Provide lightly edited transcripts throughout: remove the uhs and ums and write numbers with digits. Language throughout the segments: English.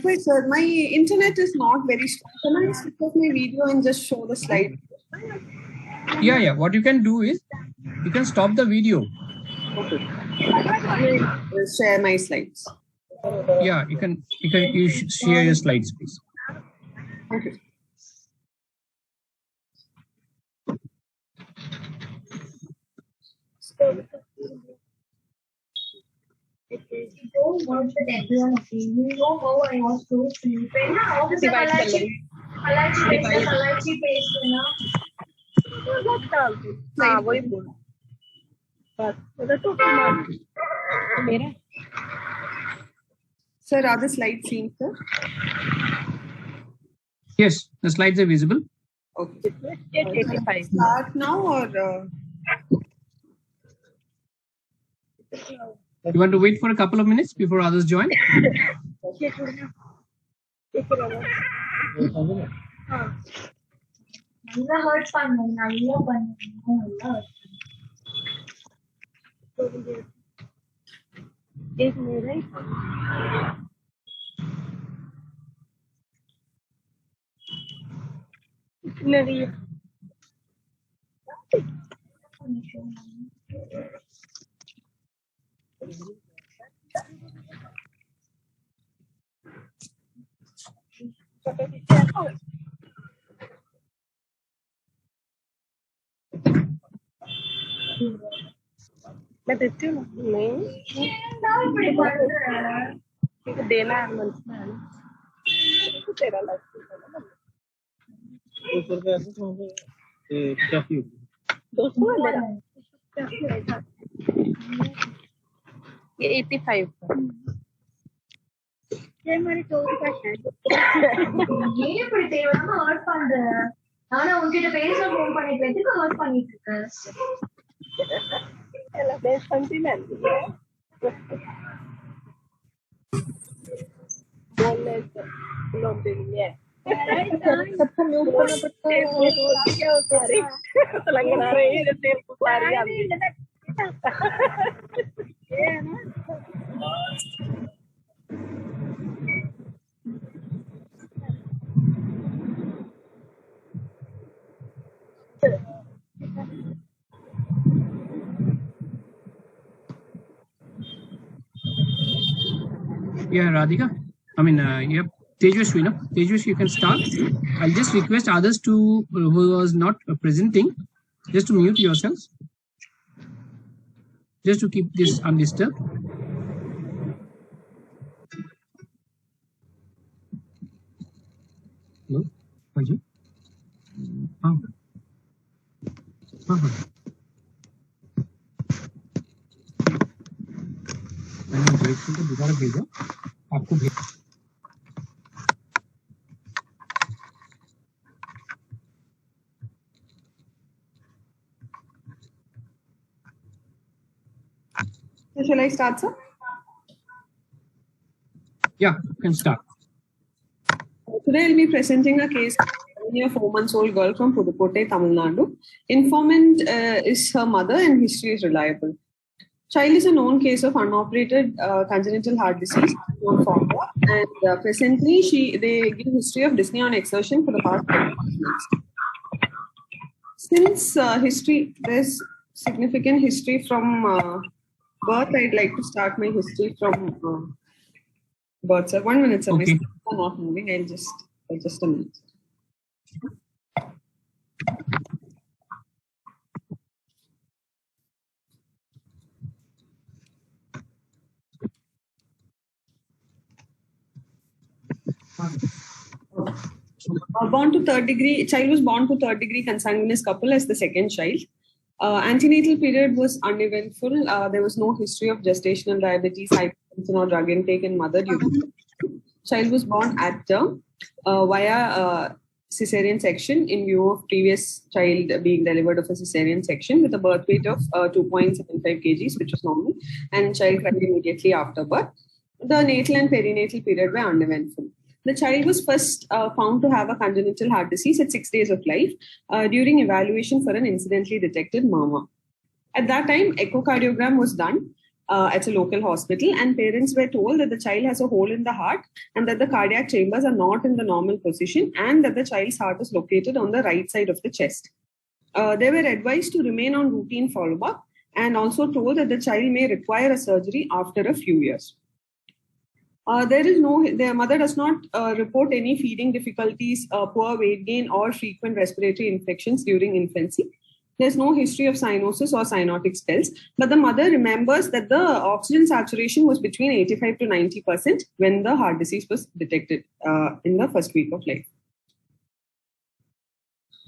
Wait, sir, my internet is not very strong. Can I switch off my video and just show the slide? Yeah. What you can do is you can stop the video. Okay. Share my slides. Yeah, you should share your slides, please. Okay. You don't want the technology. You know how I was so sleep. Kalachi paste, Sir, are the slides seen, sir? Yes, the slides are visible. Okay. 85. Start now or? You want to wait for a couple of minutes before others join? ये 85 ஏன் இப்படி தேவையில்லாம hurt பண்ற? நானே உன்கிட்ட பேச phone பண்ணிட்டு எதுக்கு ஹர்ட் பண்ணிட்டு இருக்க? Yeah, Radhika. I mean, yep. Tejaswi, no? Tejaswi, you can start. I'll just request others to who was not presenting, just to mute yourselves, just to keep this undisturbed. Hello, Haji. मैंने जयपुर को दोबारा भेजा आपको भेज So shall I start, sir? Yeah, you can start. Today I'll be presenting a case of a 4-month-old girl from Pudukkottai, Tamil Nadu. Informant is her mother and history is reliable. Child is a known case of unoperated congenital heart disease, known formula, and presently they give history of dyspnea on exertion for the past 10 months. Since there's significant history from birth, I'd like to start my history from birth, sir. 1 minute, sir. Okay. My steps are not moving. I'll just a minute. Born to third degree, child was born to third degree consanguineous couple as the second child. Antenatal period was uneventful. There was no history of gestational diabetes, hypertension, or drug intake in mother. Child was born at term via cesarean section in view of previous child being delivered of a cesarean section with a birth weight of 2.75 kgs, which was normal, and child cried immediately after birth. The natal and perinatal period were uneventful. The child was first found to have a congenital heart disease at 6 days of life during evaluation for an incidentally detected murmur. At that time, echocardiogram was done at a local hospital, and parents were told that the child has a hole in the heart and that the cardiac chambers are not in the normal position and that the child's heart is located on the right side of the chest. They were advised to remain on routine follow-up and also told that the child may require a surgery after a few years. Their mother does not report any feeding difficulties, poor weight gain, or frequent respiratory infections during infancy. There's no history of cyanosis or cyanotic spells, but the mother remembers that the oxygen saturation was between 85 to 90% when the heart disease was detected in the first week of life.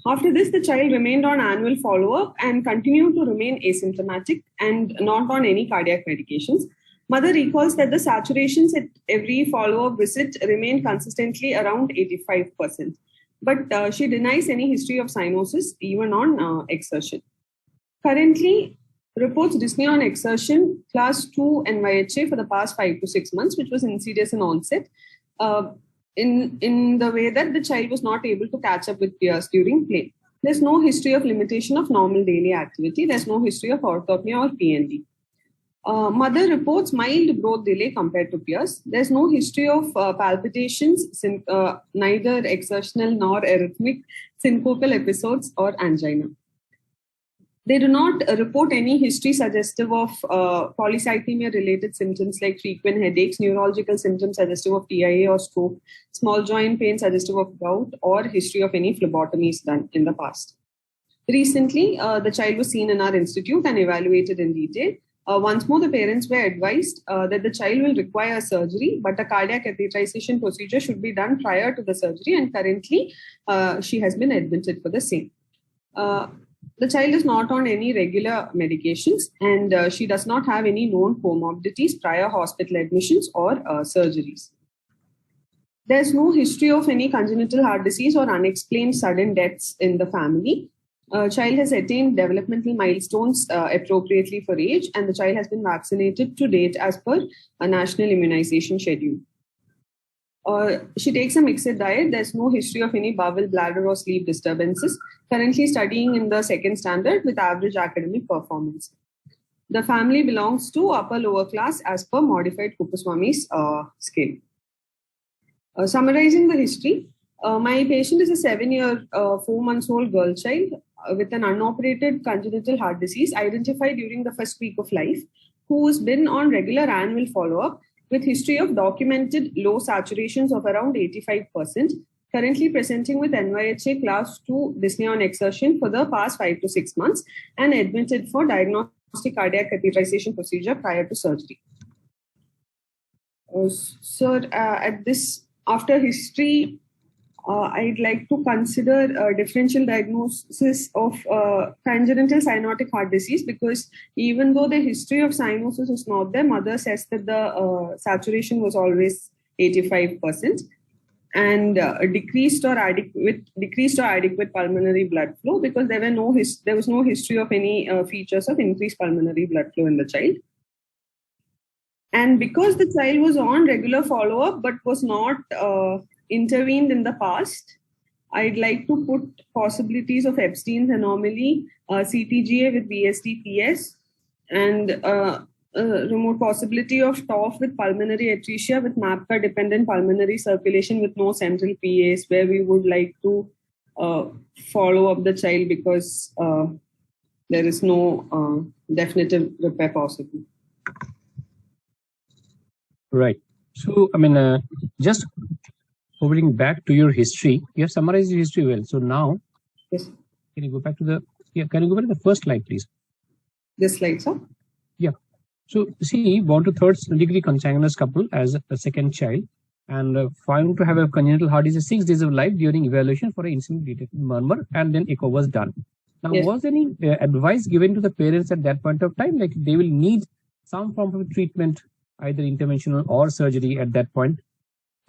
After this, the child remained on annual follow-up and continued to remain asymptomatic and not on any cardiac medications. Mother recalls that the saturations at every follow-up visit remained consistently around 85%. But she denies any history of cyanosis even on exertion. Currently, reports dyspnea on exertion class 2 NYHA for the past 5 to 6 months, which was insidious in onset, in the way that the child was not able to catch up with peers during play. There's no history of limitation of normal daily activity. There's no history of orthopnea or PND. Mother reports mild growth delay compared to peers. There's no history of palpitations, neither exertional nor arrhythmic, syncopal episodes, or angina. They do not report any history suggestive of polycythemia-related symptoms like frequent headaches, neurological symptoms suggestive of TIA or stroke, small joint pain suggestive of gout, or history of any phlebotomies done in the past. Recently, the child was seen in our institute and evaluated in detail. Once more, the parents were advised that the child will require surgery, but a cardiac catheterization procedure should be done prior to the surgery, and currently she has been admitted for the same. The child is not on any regular medications, and she does not have any known comorbidities, prior hospital admissions, or surgeries. There's no history of any congenital heart disease or unexplained sudden deaths in the family. Child has attained developmental milestones appropriately for age, and the child has been vaccinated to date as per a national immunization schedule. She takes a mixed diet. There's no history of any bowel, bladder, or sleep disturbances. Currently studying in the 2nd standard with average academic performance. The family belongs to upper lower class as per modified Kuppaswamy's scale. Summarizing the history, my patient is a 7-year, 4-month-old girl child with an unoperated congenital heart disease identified during the first week of life, who's been on regular annual follow-up with history of documented low saturations of around 85%, currently presenting with NYHA class 2 dyspnea on exertion for the past 5 to 6 months and admitted for diagnostic cardiac catheterization procedure prior to surgery. Sir, after history, I'd like to consider a differential diagnosis of congenital cyanotic heart disease, because even though the history of cyanosis is not there, mother says that the saturation was always 85% and decreased or adequate pulmonary blood flow, because there was no history of any features of increased pulmonary blood flow in the child. And because the child was on regular follow-up but was not intervened in the past, I'd like to put possibilities of Epstein's anomaly, CTGA with BSD-PS, and remote possibility of TOF with pulmonary atresia with MAPCA-dependent pulmonary circulation with no central PAs, where we would like to follow up the child because there is no definitive repair possible. Right. So, just hovering back to your history, you have summarized your history well. So now, yes. Can you go back to the first slide, please? This slide, sir? Yeah. So, see, born to 3rd degree consanguineous couple as a second child, and found to have a congenital heart disease 6 days of life during evaluation for an incident detected murmur, and then echo was done. Now, yes. Was any advice given to the parents at that point of time, like they will need some form of treatment, either interventional or surgery at that point?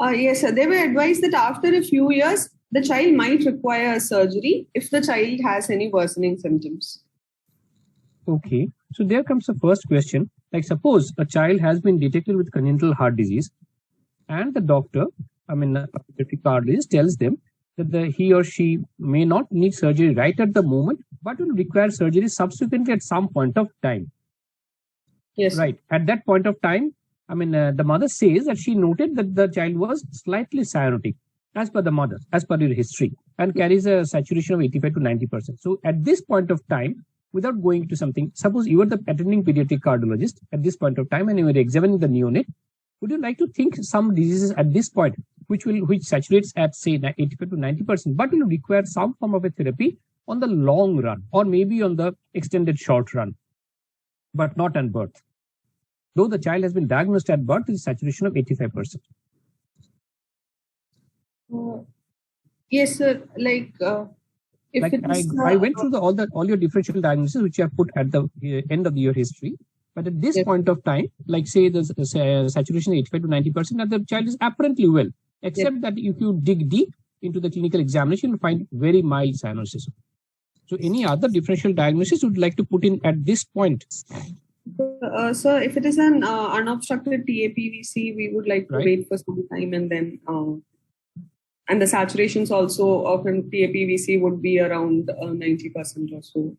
Yes, sir. They were advised that after a few years, the child might require surgery if the child has any worsening symptoms. Okay. So there comes the first question. Like, suppose a child has been detected with congenital heart disease and the doctor, cardiologist, tells them that he or she may not need surgery right at the moment, but will require surgery subsequently at some point of time. Yes. Right. At that point of time, the mother says that she noted that the child was slightly cyanotic, as per the mother, as per your history, and carries a saturation of 85 to 90%. So at this point of time, without going to something, suppose you are the attending pediatric cardiologist at this point of time and you are examining the neonate, would you like to think some diseases at this point, which saturates at say 85 to 90%, but will require some form of a therapy on the long run or maybe on the extended short run, but not at birth? Though the child has been diagnosed at birth with a saturation of 85%. Yes, sir. I went through all your differential diagnoses which you have put at the end of your history. But at this point of time, like say the saturation 85 to 90%, and the child is apparently well, except that if you dig deep into the clinical examination, you'll find very mild cyanosis. So any other differential diagnosis would like to put in at this point? Sir, if it is an unobstructed TAPVC, we would like to wait for some time, and then and the saturations also of an TAPVC would be around 90% or so.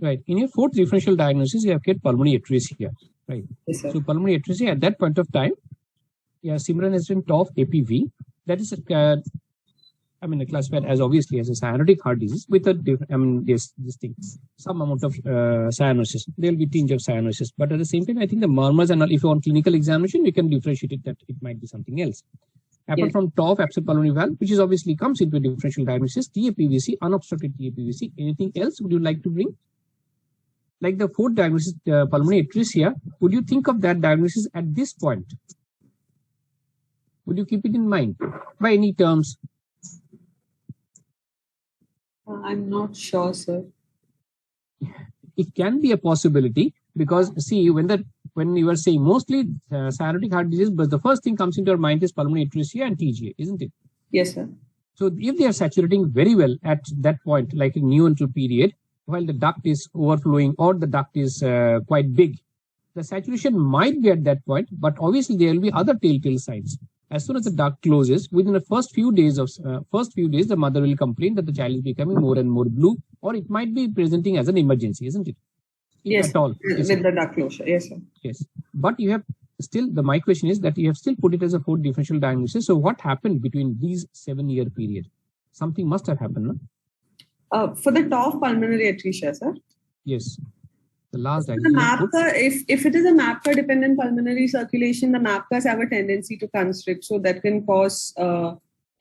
Right. In your fourth differential diagnosis, you have get pulmonary atresia. Right. Yes, sir. So pulmonary atresia at that point of time, Simran has been TOF APV. That is classified as obviously as a cyanotic heart disease with this thing, some amount of cyanosis. There will be tinge of cyanosis, but at the same time, I think the murmurs and all, if you want clinical examination, we can differentiate it that it might be something else. Apart from TOF, absent pulmonary valve, which is obviously comes into a differential diagnosis, TAPVC, unobstructed TAPVC. Anything else would you like to bring? Like the fourth diagnosis, pulmonary atresia, would you think of that diagnosis at this point? Would you keep it in mind by any terms? I'm not sure, sir. It can be a possibility because see, when you are saying mostly cyanotic heart disease, but the first thing comes into your mind is pulmonary atresia and TGA, isn't it? Yes, sir. So if they are saturating very well at that point, like in neonatal period, while the duct is overflowing or the duct is quite big, the saturation might be at that point, but obviously there will be other telltale signs. As soon as the duct closes, within the first few days, the mother will complain that the child is becoming more and more blue, or it might be presenting as an emergency, isn't it? Yes, at all. With the duct closure. Yes, sir. Yes, but you have still, my question is that you have still put it as a fourth differential diagnosis. So what happened between these 7-year period? Something must have happened, no? For the TOF pulmonary atresia, sir? Yes. The last if it is a MAPCA dependent pulmonary circulation, the MAPCAs have a tendency to constrict, so that can cause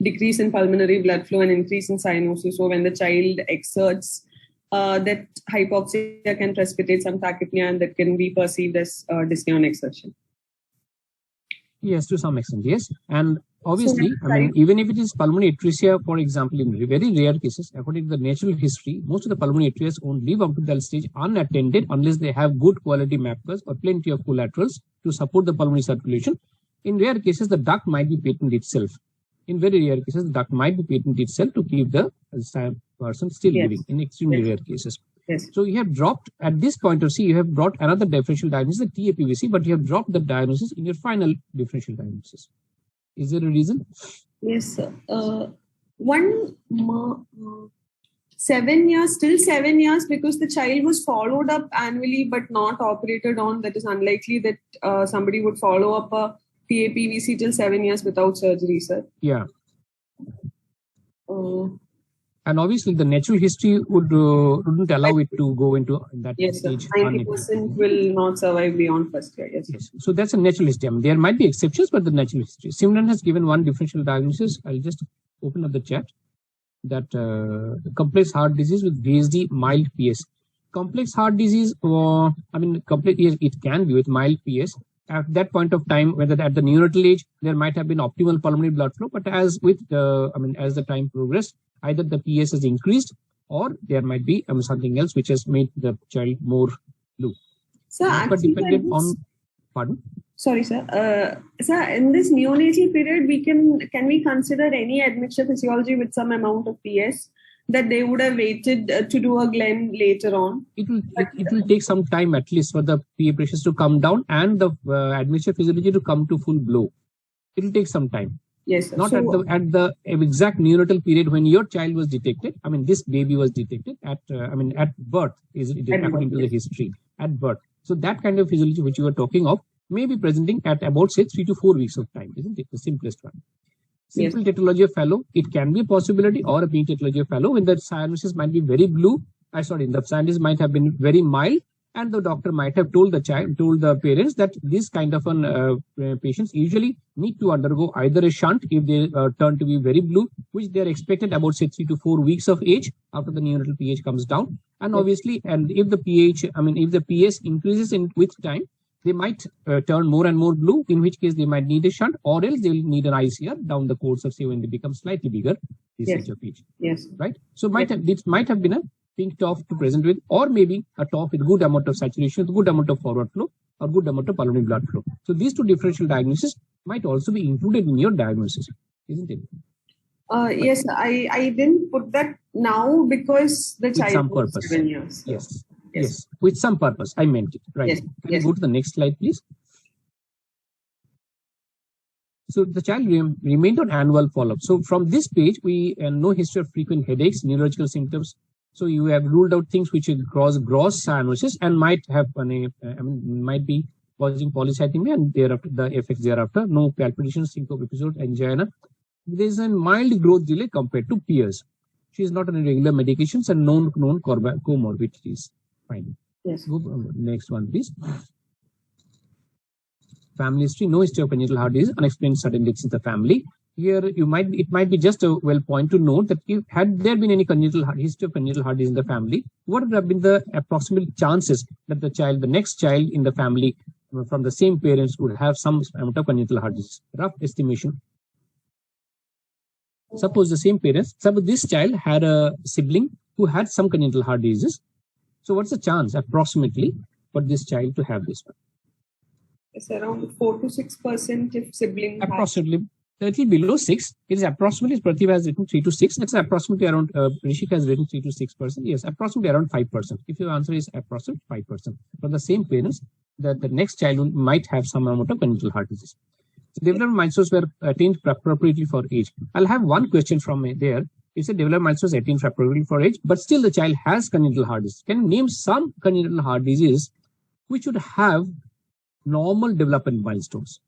decrease in pulmonary blood flow and increase in cyanosis. So when the child exerts, that hypoxia can precipitate some tachypnea, and that can be perceived as dyspnea on exertion. Yes, to some extent, yes. And obviously, even if it is pulmonary atresia, for example, in very rare cases, according to the natural history, most of the pulmonary atresia only live up to that stage unattended unless they have good quality MAPCAs or plenty of collaterals to support the pulmonary circulation. In rare cases, the duct might be patent itself. In very rare cases, the duct might be patent itself to keep the person still living in extremely rare cases. Yes. So you have dropped at this point of you have brought another differential diagnosis, the TAPVC, but you have dropped the diagnosis in your final differential diagnosis. Is there a reason? Yes, sir. 7 years, still 7 years, because the child was followed up annually but not operated on. That is unlikely that somebody would follow up a TAPVC till 7 years without surgery, sir. Yeah. And obviously, the natural history wouldn't allow it to go into that stage. 90% will not survive beyond first year. Yes. So that's a natural history. There might be exceptions, but the natural history. Simran has given one differential diagnosis. I'll just open up the chat. That complex heart disease with VSD mild PS. Complex heart disease, it can be with mild PS. At that point of time, whether at the neonatal age, there might have been optimal pulmonary blood flow, but as the time progressed, either the PS has increased or there might be something else which has made the child more blue. So but dependent on, pardon? Sorry, sir. Sir, in this neonatal period, can we consider any admixture physiology with some amount of PS that they would have waited to do a Glenn later on? It will take some time at least for the PA pressures to come down and the admixture physiology to come to full blow. It will take some time. Yes, sir. Not at the exact neonatal period when your child was detected. This baby was detected at birth. According to the history at birth. So that kind of physiology which you are talking of may be presenting at about say 3 to 4 weeks of time, isn't it? The simplest one. Simple tetralogy of Fallot, it can be a possibility, or a pink tetralogy of Fallot when the cyanosis might be very blue. The cyanosis might have been very mild, and the doctor might have told the parents that this kind of patients usually need to undergo either a shunt if they turn to be very blue, which they are expected about say 3 to 4 weeks of age after the neonatal pH comes down. And obviously, and if the pH, if the pH increases with time, they might turn more and more blue, in which case they might need a shunt, or else they will need an ICR down the course of say when they become slightly bigger, this age of age. Right? So this might have been a pink TOF to present with, or maybe a TOF with good amount of saturation, with good amount of forward flow, or good amount of pulmonary blood flow. So these two differential diagnoses might also be included in your diagnosis, isn't it? Yes, I didn't put that now because the child was 7 years. So. Yes, with some purpose. I meant it. Right. Can you go to the next slide, please? So the child remained on annual follow-up. So from this page, we no history of frequent headaches, neurological symptoms. So you have ruled out things which cause gross cyanosis and might have might be causing polycythemia and thereafter the effects thereafter. No palpitations, syncope episode, angina. There is a mild growth delay compared to peers. She is not on regular medications and known comorbidities. Fine. Yes. Go next one, please. Family history, no history of congenital heart disease, unexplained sudden deaths in the family. Here, it might be just a well point to note that if had there been any history of congenital heart disease in the family, what would have been the approximate chances that the next child in the family from the same parents would have some amount of congenital heart disease? Rough estimation. Suppose this child had a sibling who had some congenital heart diseases. So what's the chance approximately for this child to have this one? It's around 4 to 6% if sibling. Approximately, little below 6. It is approximately, Pratibha has written 3 to 6. That's approximately around, Rishik has written 3 to 6%. Yes, approximately around 5%. If your answer is approximately 5%. For the same parents, that the next child might have some amount of congenital heart disease. So development milestones were attained appropriately for age. I'll have one question from there. You said development milestones attained appropriately for age, but still the child has congenital heart disease. Can you name some congenital heart disease which would have normal development milestones?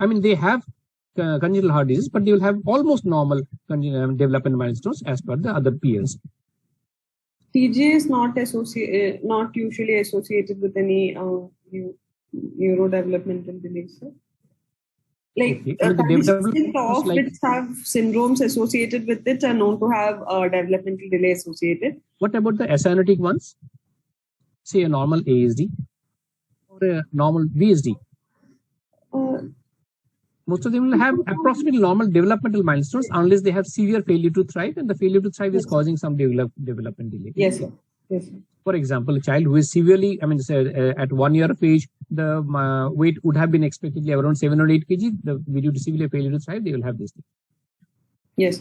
I mean, they have congenital heart disease, but they will have almost normal development milestones as per the other peers. TGA is not usually associated with any neurodevelopmental delays. Like okay. TOF which have syndromes associated with it are known to have developmental delay associated. What about the acyanotic ones? Say a normal ASD or a normal VSD. Most of them will have approximately normal developmental milestones unless they have severe failure to thrive, and the failure to thrive is causing some development delay. Yes, sir. Yes, sir. For example, a child who is severely, at 1 year of age, the weight would have been expectedly around 7 or 8 kg. Due to severe failure to thrive, they will have this thing. Yes.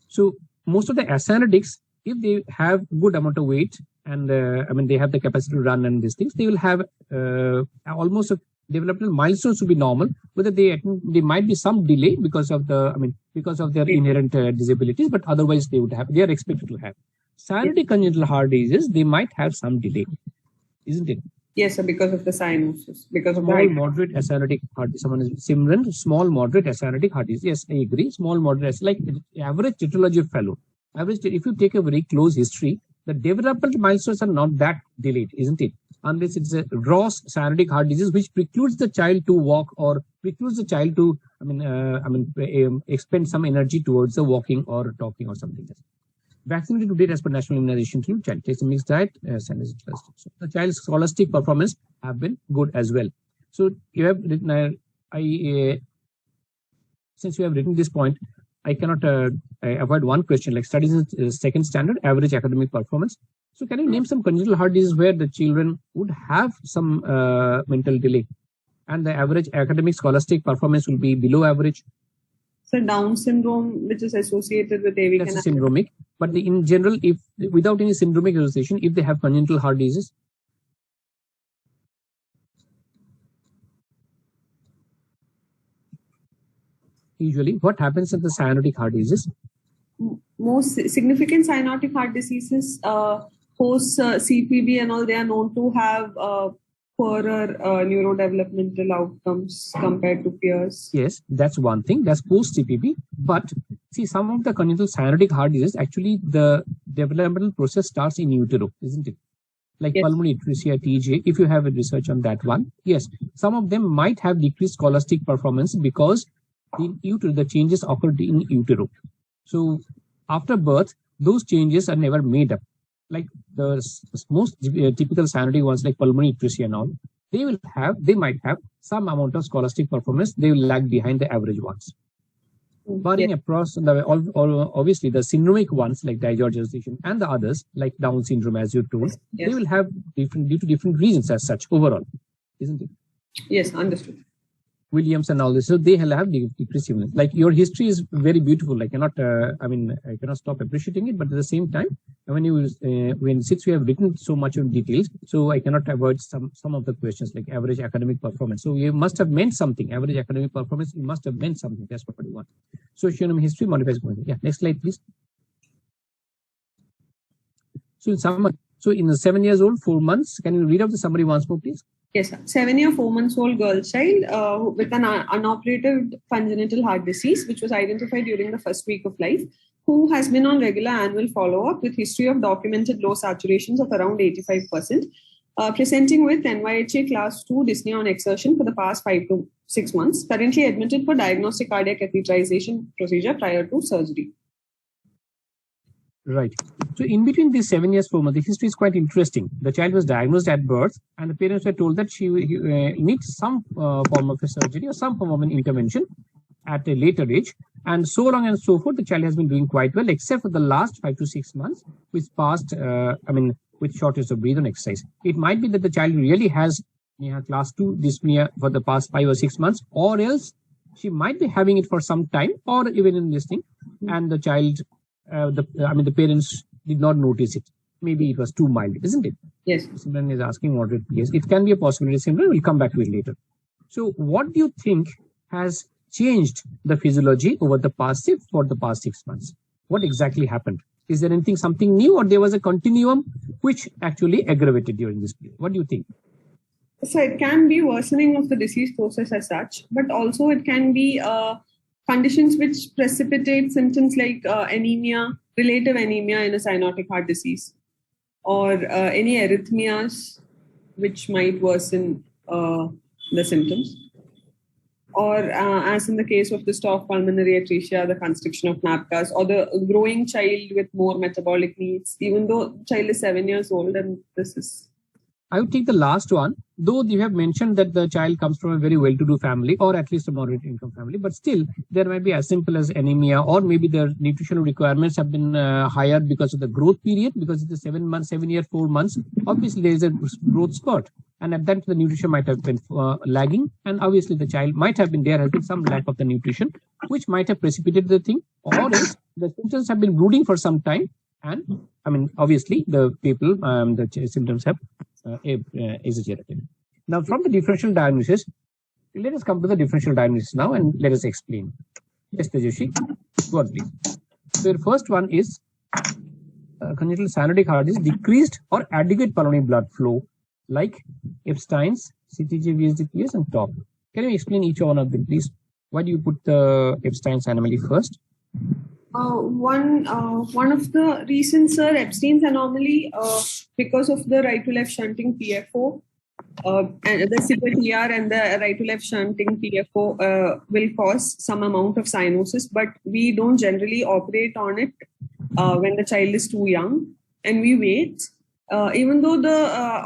So most of the acyanotics, if they have good amount of weight and they have the capacity to run and these things, they will have almost a developmental milestones to be normal. Whether there might be some delay because of their inherent disabilities, but otherwise they are expected to have. Cyanotic congenital heart diseases, they might have some delay, isn't it? Yes, sir, because of the cyanosis, because of small moderate acyanotic heart disease. Someone is Simran, small moderate acyanotic heart disease. Yes, I agree. Small moderate, like average tetralogy of Fallot. If you take a very close history, the developmental milestones are not that delayed, isn't it? Unless it's a gross cyanotic heart disease which precludes the child to walk or precludes the child to expend some energy towards the walking or talking or something else. Vaccinated to date as per national immunization through child takes a mixed diet, so the child's scholastic performance have been good as well. So you have written, since you have written this point, I cannot avoid one question, like studies in second standard, average academic performance. So can you name some congenital heart disease where the children would have some mental delay and the average academic scholastic performance will be below average? So Down syndrome, which is associated with AV. That's syndromic. But in general, if without any syndromic association, if they have congenital heart disease, usually what happens in the cyanotic heart disease? Most significant cyanotic heart diseases, post CPB and all, they are known to have poorer neurodevelopmental outcomes compared to peers. Yes, that's one thing. That's post-CPP. But see, some of the congenital cyanotic heart disease, actually the developmental process starts in utero, isn't it? Like Yes. pulmonary atresia, TJ, if you have a research on that one. Yes, some of them might have decreased scholastic performance because in utero, the changes occurred in utero. So after birth, those changes are never made up. Like the most typical cyanotic ones, like pulmonary atresia and all, they might have some amount of scholastic performance. They will lag behind the average ones. Barring Yes. across obviously the syndromic ones like digurgitation and the others like Down syndrome, as you told, Yes. they will have different due to different reasons as such overall, isn't it? Yes, understood. Williams and all this, so they will have decreased. Like your history is very beautiful. I cannot stop appreciating it, but at the same time, since we have written so much in details, so I cannot avoid some of the questions like average academic performance. So you must have meant something. Average academic performance, you must have meant something. That's what you want. Socioeconomic history modifies. Yeah, next slide, please. So in summary, in the 7 years old, 4 months, can you read out the summary once more, please? Yes, sir. 7-year, 4 months old girl child with an unoperative congenital heart disease, which was identified during the first week of life, who has been on regular annual follow-up with history of documented low saturations of around 85%, presenting with NYHA class 2 dyspnea on exertion for the past 5 to 6 months, currently admitted for diagnostic cardiac catheterization procedure prior to surgery. Right. So in between these 7 years, 4 months, the history is quite interesting. The child was diagnosed at birth, and the parents were told that she needs some form of a surgery or some form of an intervention at a later age. And so long and so forth, the child has been doing quite well, except for the last 5 to 6 months, which passed, with shortness of breath on exercise. It might be that the child really has class 2 dyspnea for the past 5 or 6 months, or else she might be having it for some time, or even in this thing, and the child, the parents did not notice it. Maybe it was too mild, isn't it? Yes. Simran is asking what it is. It can be a possibility. Simran, we'll come back to it later. So what do you think has changed the physiology over the past 6 months? What exactly happened? Is there something new, or there was a continuum which actually aggravated during this period? What do you think? So it can be worsening of the disease process as such, but also it can be conditions which precipitate symptoms like anemia, relative anemia in a cyanotic heart disease, or any arrhythmias which might worsen the symptoms. Or as in the case of the stop pulmonary atresia, the constriction of NAPCAS, or the growing child with more metabolic needs, even though the child is 7 years old, and this is... I would take the last one, though you have mentioned that the child comes from a very well-to-do family, or at least a moderate income family, but still there might be as simple as anemia, or maybe their nutritional requirements have been higher because of the growth period, because it's a 7 year, 4 months. Obviously, there is a growth spurt, and at that the nutrition might have been lagging, and obviously the child might have been, there has been some lack of the nutrition, which might have precipitated the thing, or else the symptoms have been brooding for some time, and obviously the people, the symptoms have exaggerated. Now, from the differential diagnosis, let us come to the differential diagnosis now, and let us explain. Yes, Tejashi, go on, please. So the first one is congenital cyanotic heart disease, decreased or adequate pulmonary blood flow, like Epstein's, CCTGA UVH, and TOP. Can you explain each one of them, please? Why do you put the Epstein's anomaly first? One of the reasons, sir, Epstein's anomaly, because of the right to left shunting PFO, and the CCTGA and the right to left shunting PFO will cause some amount of cyanosis, but we don't generally operate on it when the child is too young, and we wait. Even though the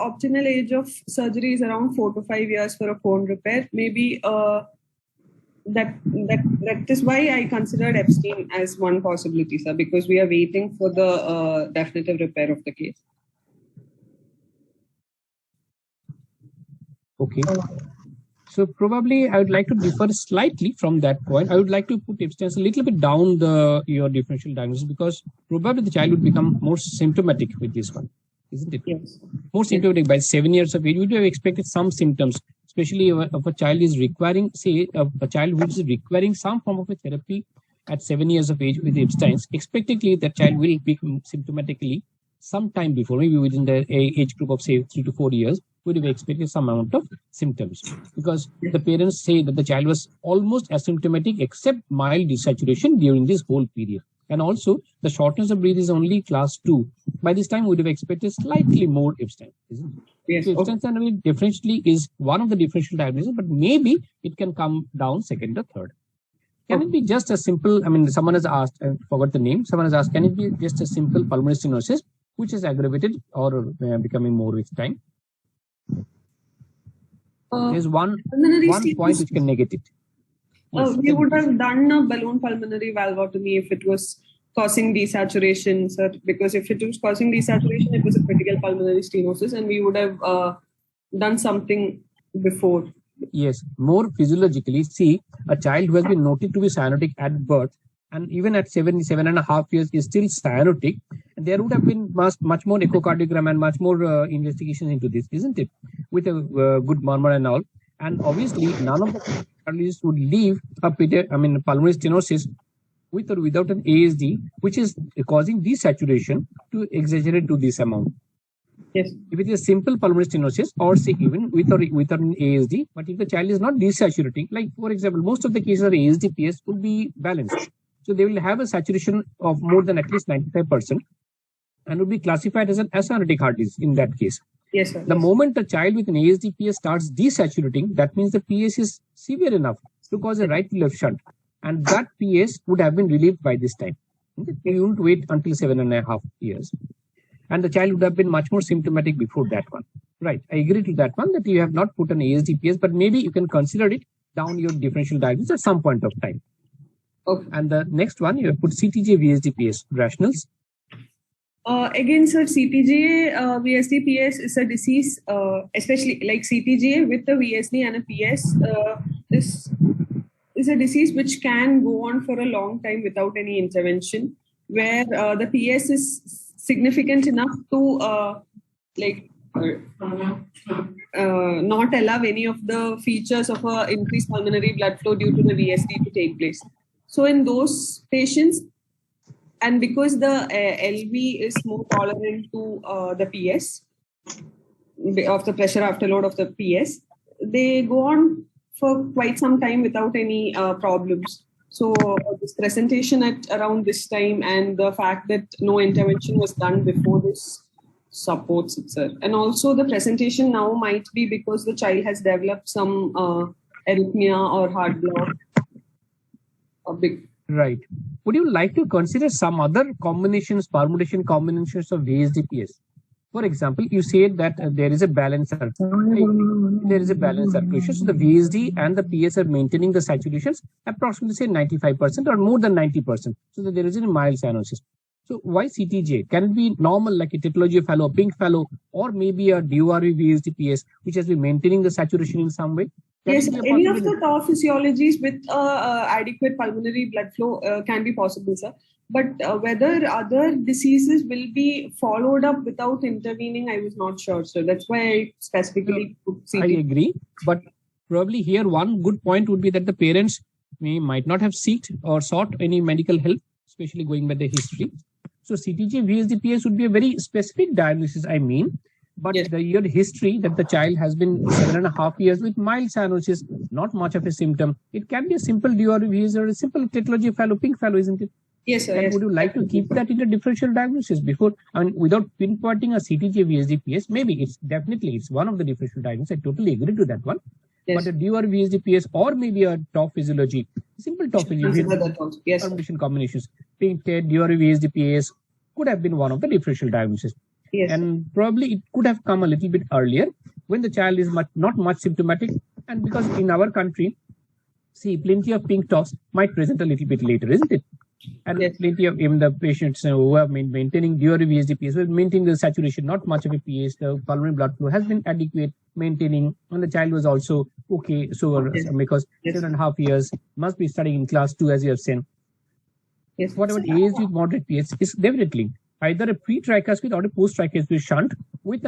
optimal age of surgery is around 4 to 5 years for a cone repair, maybe that is why I considered Epstein as one possibility, sir, because we are waiting for the definitive repair of the case. Okay. So probably I would like to differ slightly from that point. I would like to put Epstein's a little bit down your differential diagnosis, because probably the child would become more symptomatic with this one, isn't it? Yes. More symptomatic by 7 years of age. We would have expected some symptoms, especially if a child is requiring, say, a child who is requiring some form of a therapy at 7 years of age with Epstein's. Expectedly, that child will be symptomatically sometime before, maybe within the age group of, say, 3 to 4 years. would have expected some amount of symptoms, because the parents say that the child was almost asymptomatic except mild desaturation during this whole period. And also, the shortness of breath is only class 2. By this time, we would have expected slightly more abstinence, isn't it? Yes. So abstinence differentially is one of the differential diagnosis, but maybe it can come down second or third. Can it be just a simple, I mean, someone has asked, I forgot the name, someone has asked, can it be just a simple pulmonary stenosis, which is aggravated or becoming more with time? There's one point which can negate it. Yes, we would have done a balloon pulmonary valvotomy if it was causing desaturation, sir, because if it was causing desaturation, it was a critical pulmonary stenosis, and we would have done something before. Yes, more physiologically, see, a child who has been noted to be cyanotic at birth, and even at 7.5 years is still cyanotic, there would have been much more echocardiogram and much more investigations into this, isn't it? With a good murmur and all. And obviously, none of the cardiologists would leave a pulmonary stenosis with or without an ASD, which is causing desaturation to exaggerate to this amount. Yes. If it is a simple pulmonary stenosis, or say even with or an ASD, but if the child is not desaturating, like for example, most of the cases of ASD-PS would be balanced. So they will have a saturation of more than at least 95% and would be classified as an acyanotic heart disease in that case. Yes, sir. The moment a child with an ASD-PS starts desaturating, that means the PS is severe enough to cause a right to left shunt. And that PS would have been relieved by this time. You won't wait until 7.5 years. And the child would have been much more symptomatic before that one. Right. I agree to that one, that you have not put an ASD-PS, but maybe you can consider it down your differential diagnosis at some point of time. Okay. And the next one, you have put CTGA VSD-PS rationals. Again, sir, CTGA VSD-PS is a disease, especially like CTGA with a VSD and a PS. This is a disease which can go on for a long time without any intervention, where the PS is significant enough to not allow any of the features of increased pulmonary blood flow due to the VSD to take place. So in those patients, and because the LV is more tolerant to the PS, of the pressure after load of the PS, they go on for quite some time without any problems. So this presentation at around this time and the fact that no intervention was done before this supports it, sir. And also the presentation now might be because the child has developed some arrhythmia or heart block. Right. Would you like to consider some other combinations, permutation combinations of VSD-PS? For example, you said that there is a balance circulation. There is a balance circulation. So the VSD and the PS are maintaining the saturations approximately say 95% or more than 90%. So that there is a mild cyanosis. So why CTJ? Can it be normal like a tetralogy fellow, pink fellow, or maybe a DORV VSD-PS which has been maintaining the saturation in some way? Yes, any of the top physiologies with adequate pulmonary blood flow can be possible, sir. But whether other diseases will be followed up without intervening, I was not sure. So that's why I specifically put CT. I agree. But probably here one good point would be that the parents might not have sought any medical help, especially going by the history. So CTG VSD-PS would be a very specific diagnosis, I mean. But yes, the year history that the child has been 7.5 years with mild cyanosis, not much of a symptom. It can be a simple DORV or a simple tetralogy fellow, pink fellow, isn't it? Yes, sir. Yes. Would you like to keep that in a differential diagnosis before, without pinpointing a CTG VSD-PS? Maybe it's one of the differential diagnoses. I totally agree to that one. Yes. But a DORV VSD-PS or maybe a top physiology, simple top physiology, yes, combination combinations, pink TED, DORV VSD-PS could have been one of the differential diagnoses. Yes. And probably it could have come a little bit earlier when the child is not much symptomatic, and because in our country, see, plenty of pink tops might present a little bit later, isn't it? And yes, plenty of even the patients who are maintaining DORV VSD-PS, maintaining the saturation, not much of a PS, the pulmonary blood flow has been adequate, maintaining, and the child was also okay. So yes, because 7.5 years must be studying in class 2, as you have said. Yes. What about ASD with moderate PS is definitely either a pre-tricuspid or a post-tricuspid shunt with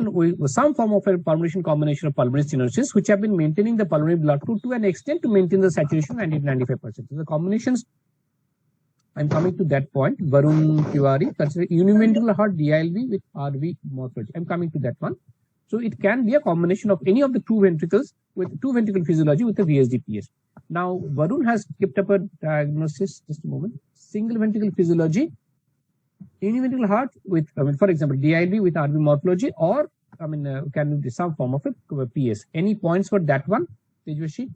some form of a pulmonary combination of pulmonary stenosis, which have been maintaining the pulmonary blood flow to an extent to maintain the saturation 90-95%. So the combinations, I'm coming to that point. Varun Tiwari, consider univentricular heart DILV with RV morphology. I'm coming to that one. So it can be a combination of any of the two ventricles with two ventricle physiology with the VSDPS. Now, Varun has kept up a diagnosis, just a moment, single ventricle physiology, univentricular heart with, for example, DIB with RV morphology, or, can be some form of a PS. Any points for that one, Tejasvi?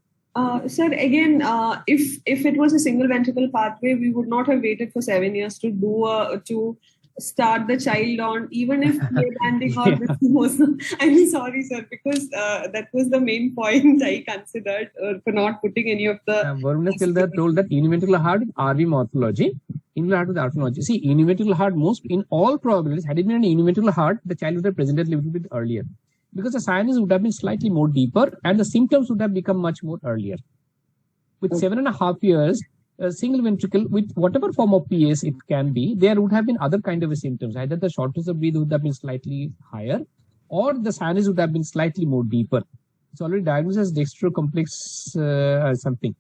Sir, again, if it was a single ventricle pathway, we would not have waited for 7 years to start the child on, even if landing or this was. I'm sorry, sir, because that was the main point I considered for not putting any of the. Varun has told that univentricular heart with RV morphology. Univentricular heart with RV morphology. See, univentricular heart, most in all probabilities, had it been an univentricular heart, the child would have presented a little bit earlier, because the sinus would have been slightly more deeper and the symptoms would have become much more earlier. With 7.5 years, a single ventricle with whatever form of PS it can be, there would have been other kind of symptoms. Either the shortness of breath would have been slightly higher, or the sinus would have been slightly more deeper. It's already diagnosed as dextrocomplex something.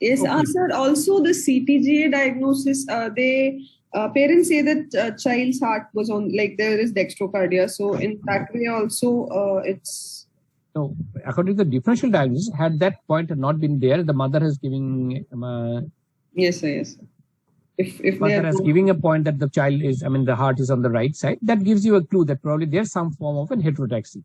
Yes, Okay. sir. Also, the CTGA diagnosis, parents say that child's heart was on, like there is dextrocardia. So in that way also, it's. So according to the differential diagnosis, had that point not been there, the mother has given. Yes, sir. Yes, sir. If mother has giving a point that the child is, the heart is on the right side, that gives you a clue that probably there's some form of an heterotaxy.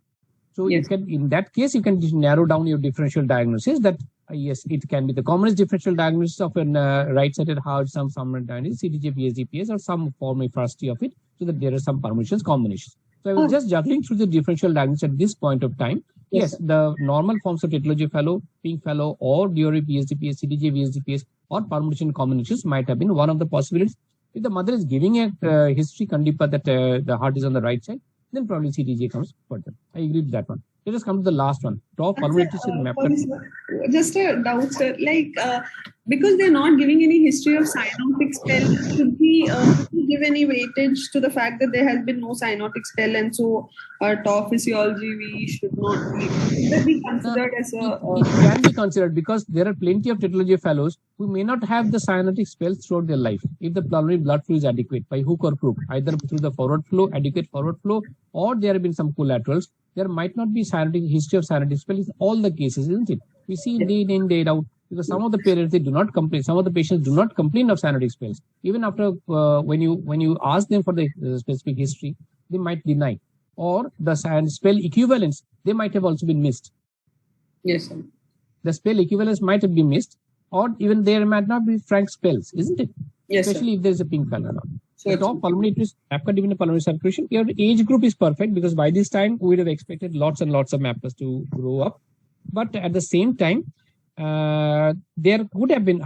So yes. You can, in that case, you can narrow down your differential diagnosis that yes, it can be the commonest differential diagnosis of an right-sided heart, some diagnosis, CTG, PSDPS, or some form of FRST of it, so that there are some permutations, combinations. So I was just juggling through the differential diagnosis at this point of time. Yes, the normal forms of tetralogy fellow, pink fellow, or DORA, PSDPS, CTG, VSDPS, or permutation combinations might have been one of the possibilities. If the mother is giving a history condipa that the heart is on the right side, then probably CTG comes further. I agree with that one. Let us come to the last one. Top pulmonary map. Just a doubt, sir. Because they're not giving any history of cyanotic spell, should we give any weightage to the fact that there has been no cyanotic spell, and so top physiology we should not be considered as a. It can be considered because there are plenty of tetralogy fellows who may not have the cyanotic spells throughout their life if the pulmonary blood flow is adequate by hook or crook, either through the forward flow, adequate forward flow, or there have been some collaterals. There might not be cyanotic history of cyanotic spell in all the cases, isn't it? We see day in, day out, because some of the parents, they do not complain. Some of the patients do not complain of cyanotic spells. Even after when you ask them for the specific history, they might deny. Or the spell equivalence, they might have also been missed. Yes, sir. The spell equivalence might have been missed, or even there might not be frank spells, isn't it? Yes, especially sir. If there is a pink color. So the top pulmonary is MAPCA in pulmonary circulation. Your age group is perfect because by this time we would have expected lots and lots of MAPCAs to grow up. But at the same time, there would have been,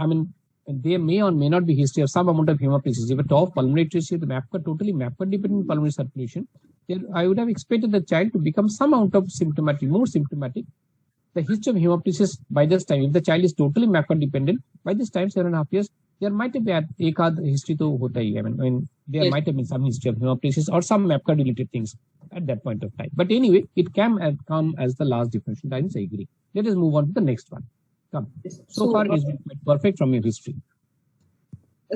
there may or may not be history of some amount of hemoptysis. If a top pulmonary with the MAPCA, totally MAPCA dependent pulmonary circulation, then I would have expected the child to become some amount of symptomatic, more symptomatic. The history of hemoptysis by this time, if the child is totally MAPCA dependent, by this time, 7.5 years, there might have been a history to hota hi. There might have been some history of hemoptysis or some MAPCA related things at that point of time. But anyway, it can come as the last differential diagnosis. I agree. Let us move on to the next one. Come. So far, it's been quite perfect from your history.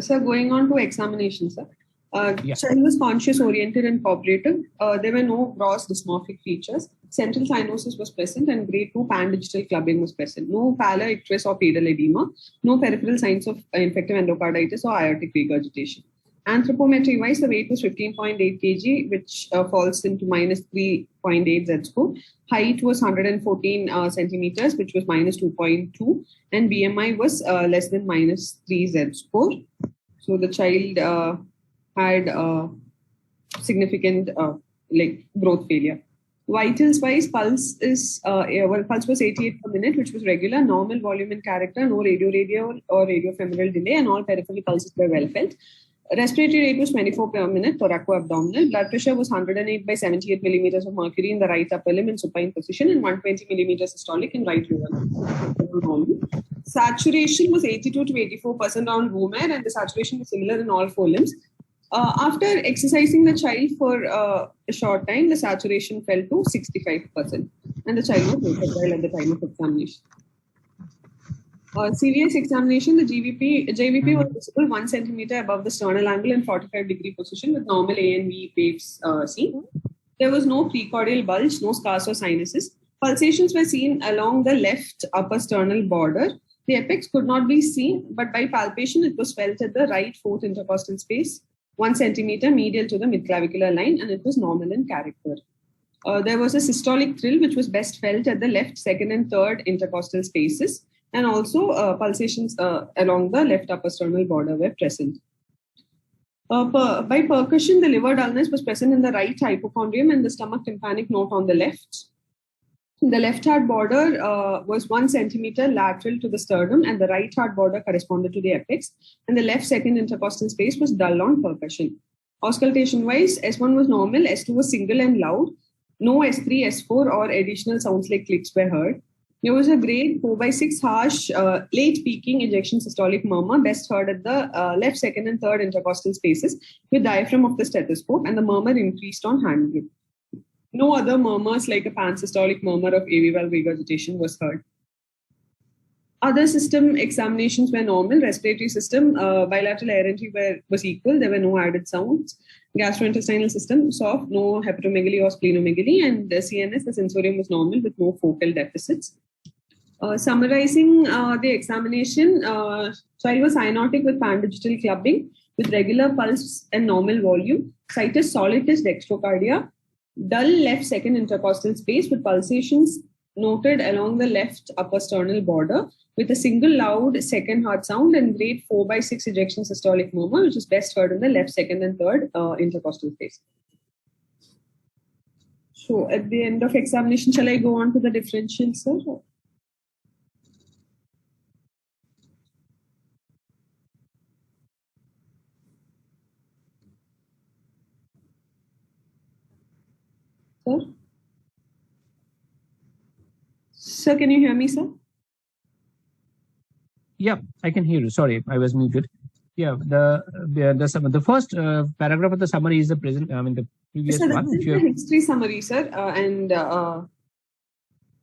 Sir, going on to examination, sir. Child was conscious, oriented, and cooperative. There were no gross dysmorphic features. Central cyanosis was present, and grade 2 pan-digital clubbing was present. No pallor, icterus, or pedal edema. No peripheral signs of infective endocarditis or aortic regurgitation. Anthropometry-wise, the weight was 15.8 kg, which falls into minus 3.8 Z-score. Height was 114 centimeters, which was minus 2.2. And BMI was less than minus 3 Z-score. So the child had significant growth failure. Vitals wise, pulse was 88 per minute, which was regular, normal volume and character, no radial or radiofemoral delay, and all peripheral pulses were well felt. Respiratory rate was 24 per minute, thoraco-abdominal. Blood pressure was 108 by 78 millimeters of mercury in the right upper limb in supine position and 120 millimeters systolic in right lower. Saturation was 82 to 84% on room air, and the saturation was similar in all 4 limbs. After exercising the child for a short time, the saturation fell to 65%, and the child was infantile at the time of examination. CVS examination, the JVP was visible 1 centimeter above the sternal angle in 45-degree position with normal A and B waves seen. There was no precordial bulge, no scars or sinuses. Pulsations were seen along the left upper sternal border. The apex could not be seen, but by palpation, it was felt at the right fourth intercostal space, 1 centimeter medial to the midclavicular line, and it was normal in character. There was a systolic thrill, which was best felt at the left, second, and third intercostal spaces, and also pulsations along the left upper sternal border were present. By percussion, the liver dullness was present in the right hypochondrium and the stomach tympanic node on the left. The left heart border was 1 centimeter lateral to the sternum, and the right heart border corresponded to the apex, and the left second intercostal space was dull on percussion. Auscultation-wise, S1 was normal, S2 was single and loud. No S3, S4 or additional sounds like clicks were heard. There was a grade 4/6 harsh, late peaking ejection systolic murmur, best heard at the left, second, and third intercostal spaces with diaphragm of the stethoscope, and the murmur increased on hand grip. No other murmurs like a pansystolic murmur of AV valve regurgitation was heard. Other system examinations were normal. Respiratory system, bilateral air entry was equal. There were no added sounds. Gastrointestinal system, soft, no hepatomegaly or splenomegaly, and the CNS, the sensorium was normal with no focal deficits. Summarizing the examination, child was cyanotic with pandigital clubbing, with regular pulse and normal volume. Situs solitus dextrocardia, dull left second intercostal space with pulsations noted along the left upper sternal border, with a single loud second heart sound and grade 4/6 ejection systolic murmur, which is best heard in the left, second, and third intercostal space. So at the end of examination, shall I go on to the differential, sir? Sir? Sir, can you hear me, sir? Yeah, I can hear you. Sorry, I was muted. Yeah, the first paragraph of the summary is the present. I mean the previous sir, one. This is the history summary, sir,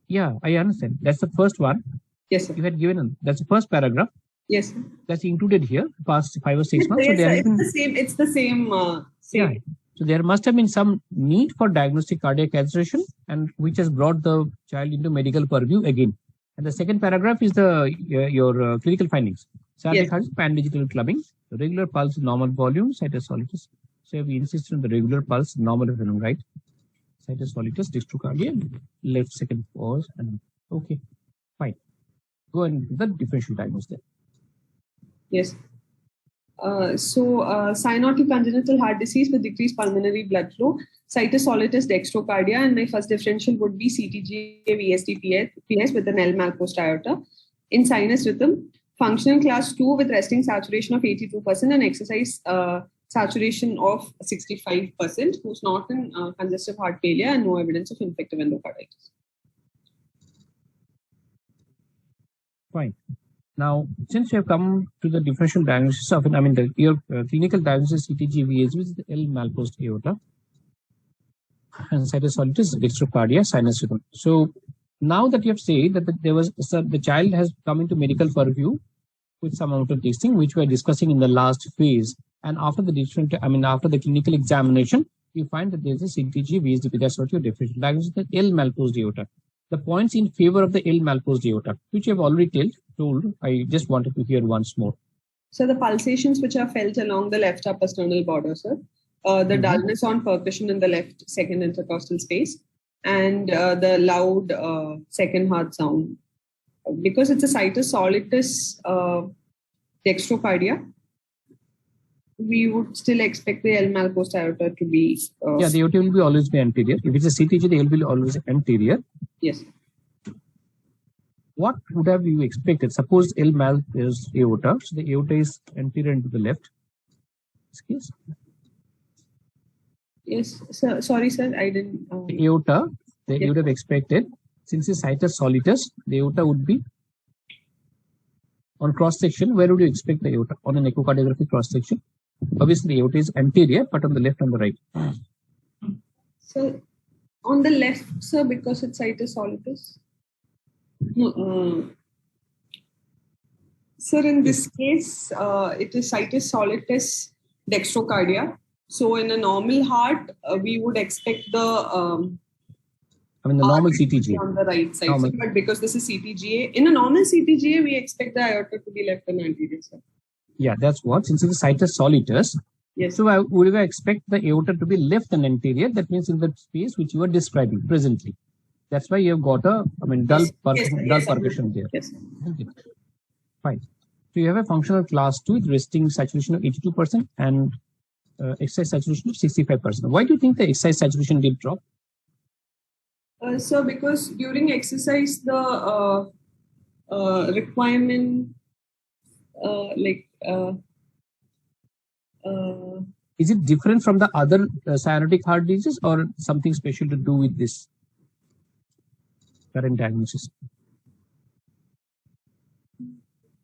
yeah, I understand. That's the first one. Yes, sir. You had given. That's the first paragraph. Yes, sir. That's included here. Past 5 or 6 months. Yes, so it's the same. Yeah. So there must have been some need for diagnostic cardiac acceleration, and which has brought the child into medical purview again. And the second paragraph is your clinical findings. Cardiac heart, pandigital clubbing, regular pulse, normal volume, situs solitus. So we insist on the regular pulse, normal volume, right? Situs solitus, dextrocardia, left second pause, and okay, fine. Go and do the differential diagnosis there. Yes. Cyanotic congenital heart disease with decreased pulmonary blood flow, situs solitus dextrocardia, and my first differential would be CTGA VSD-PS with an L malpost aorta. In sinus rhythm, functional class 2 with resting saturation of 82% and exercise saturation of 65%, who's not in congestive heart failure and no evidence of infective endocarditis. Fine. Now, since we have come to the differential diagnosis of, your clinical diagnosis CTG VH, which is the L malpost aorta, and situs solitus dextrocardia, sinus rhythm. So now that you have said that the child has come into medical purview with some amount of testing, which we are discussing in the last phase, and after the clinical examination, you find that there is a CTG VSDP. That's what your differential diagnosis, the L malpost aorta. The points in favor of the L malpost aorta, which you have already told, I just wanted to hear once more. So the pulsations which are felt along the left upper sternal border, sir, the dullness on percussion in the left second intercostal space, and the loud second heart sound. Because it's a situs solitus dextrocardia, we would still expect the L malpost aorta to be... the aorta will always be anterior. If it's a CTG, the L will always be anterior. Yes. What would have you expected? Suppose L malpost aorta, so the aorta is anterior into the left. Excuse? Yes, sir. Sorry, sir, I didn't... The aorta, you would have expected, since it's situs solitus, the aorta would be on cross section. Where would you expect the aorta? On an echocardiography cross section? Obviously, the aorta is anterior, but on the left and the right. So, on the left, sir, because it's situs solitus. Sir, in this case, it is situs solitus dextrocardia. So in a normal heart, we would expect the the normal CTGA on the right side. Normal. So, but because this is CTGA, in a normal CTGA, we expect the aorta to be left and anterior. Sir. Yeah, that's what. Since it's a situs solitus, yes. So I would expect the aorta to be left and anterior. That means in the space which you are describing presently. That's why you have got a, dull percussion there. Yes. Okay. Fine. So you have a functional class 2 with resting saturation of 82% and exercise saturation of 65%. Why do you think the exercise saturation did drop? So because during exercise, the requirement, is it different from the other cyanotic heart diseases or something special to do with this current diagnosis?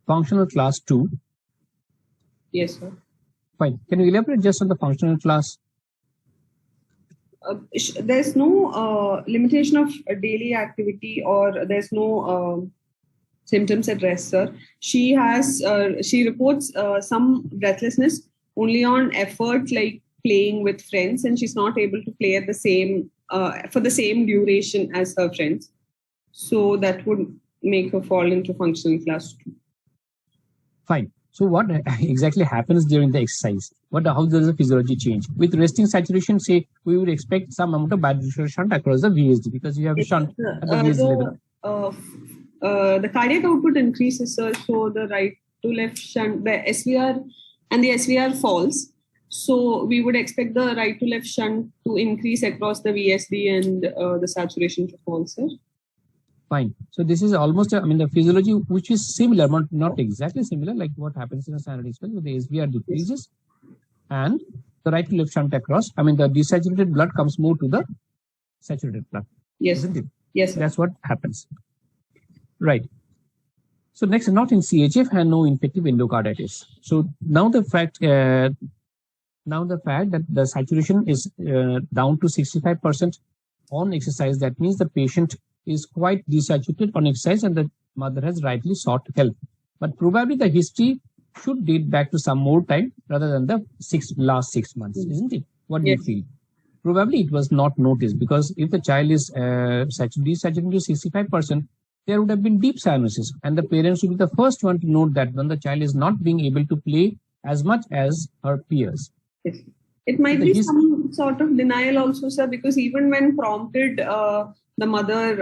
Functional class 2. Yes, sir. Fine. Can you elaborate just on the functional class? There's no limitation of daily activity, or there's no symptoms at rest, sir. She reports some breathlessness only on effort, like playing with friends, and she's not able to play at the same for the same duration as her friends. So that would make her fall into functional class 2. Fine. So what exactly happens during the exercise? How does the physiology change? With resting saturation, say, we would expect some amount of bilateral shunt across the VSD because you have a shunt at the VSD level. The cardiac output increases, sir. So the right to left shunt, the SVR and the SVR falls. So we would expect the right to left shunt to increase across the VSD and the saturation to fall, sir. Fine. So this is almost, the physiology which is similar, not exactly similar, like what happens in a cyanotic spell, where the SVR decreases and the right to left shunt across. The desaturated blood comes more to the saturated blood. Yes. Isn't it? Yes, sir. That's what happens. Right. So next, not in CHF and no infective endocarditis. So now the fact that the saturation is down to 65% on exercise, that means the patient is quite desaturated on exercise and the mother has rightly sought help. But probably the history should date back to some more time rather than the last 6 months, isn't it? What do you feel? Probably it was not noticed because if the child is desaturated to 65%, there would have been deep cyanosis, and the parents would be the first one to note that when the child is not being able to play as much as her peers. Yes. It might be some sort of denial also, sir, because even when prompted, the mother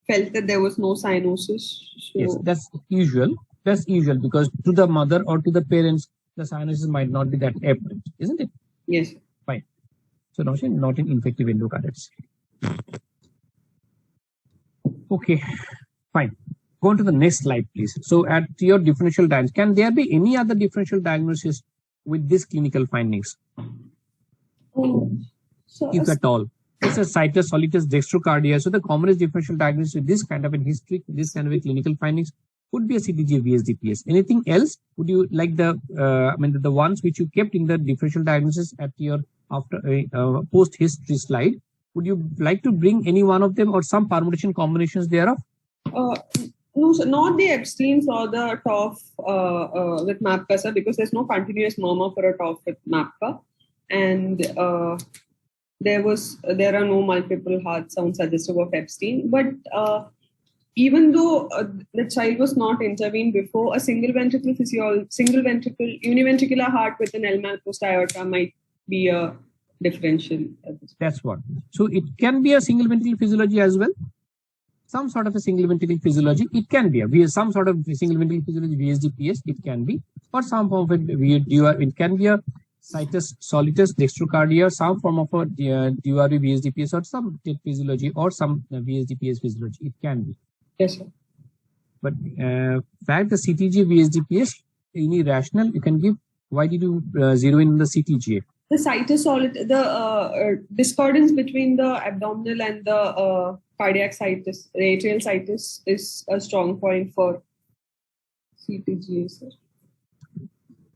felt that there was no cyanosis. So. Yes, that's usual. That's usual because to the mother or to the parents, the cyanosis might not be that apparent, isn't it? Yes. Fine. So now not in infective endocarditis. Okay, fine. Go on to the next slide, please. So at your differential diagnosis, can there be any other differential diagnosis with these clinical findings? If at all. It's a situs solitus dextrocardia. So the commonest differential diagnosis with this kind of a history, this kind of a clinical findings would be a CTGA VSDPS. Anything else? Would you like the ones which you kept in the differential diagnosis at your post history slide? Would you like to bring any one of them or some permutation combinations thereof? No, sir, not the Epstein's or the TOF with MAPCA, sir, because there's no continuous murmur for a TOF with MAPCA. And there are no multiple heart sounds suggestive of Epstein. But even though the child was not intervened before, a single ventricle univentricular heart with an LMAC post aorta might be a differential. That's what. So it can be a single ventricle physiology as well. Some sort of a single ventricle physiology. It can be some sort of single ventricle physiology VSDPS. It can be, or some form of it can be a situs solitus dextrocardia, some form of a DURV VSDPS, or some physiology, or some VSDPS physiology. It can be. Yes, sir. But fact the CTGA VSDPS, any rationale you can give? Why did you zero in the CTGA? The situs solitus, the discordance between the abdominal and the cardiac situs, the atrial situs, is a strong point for CTGA, sir.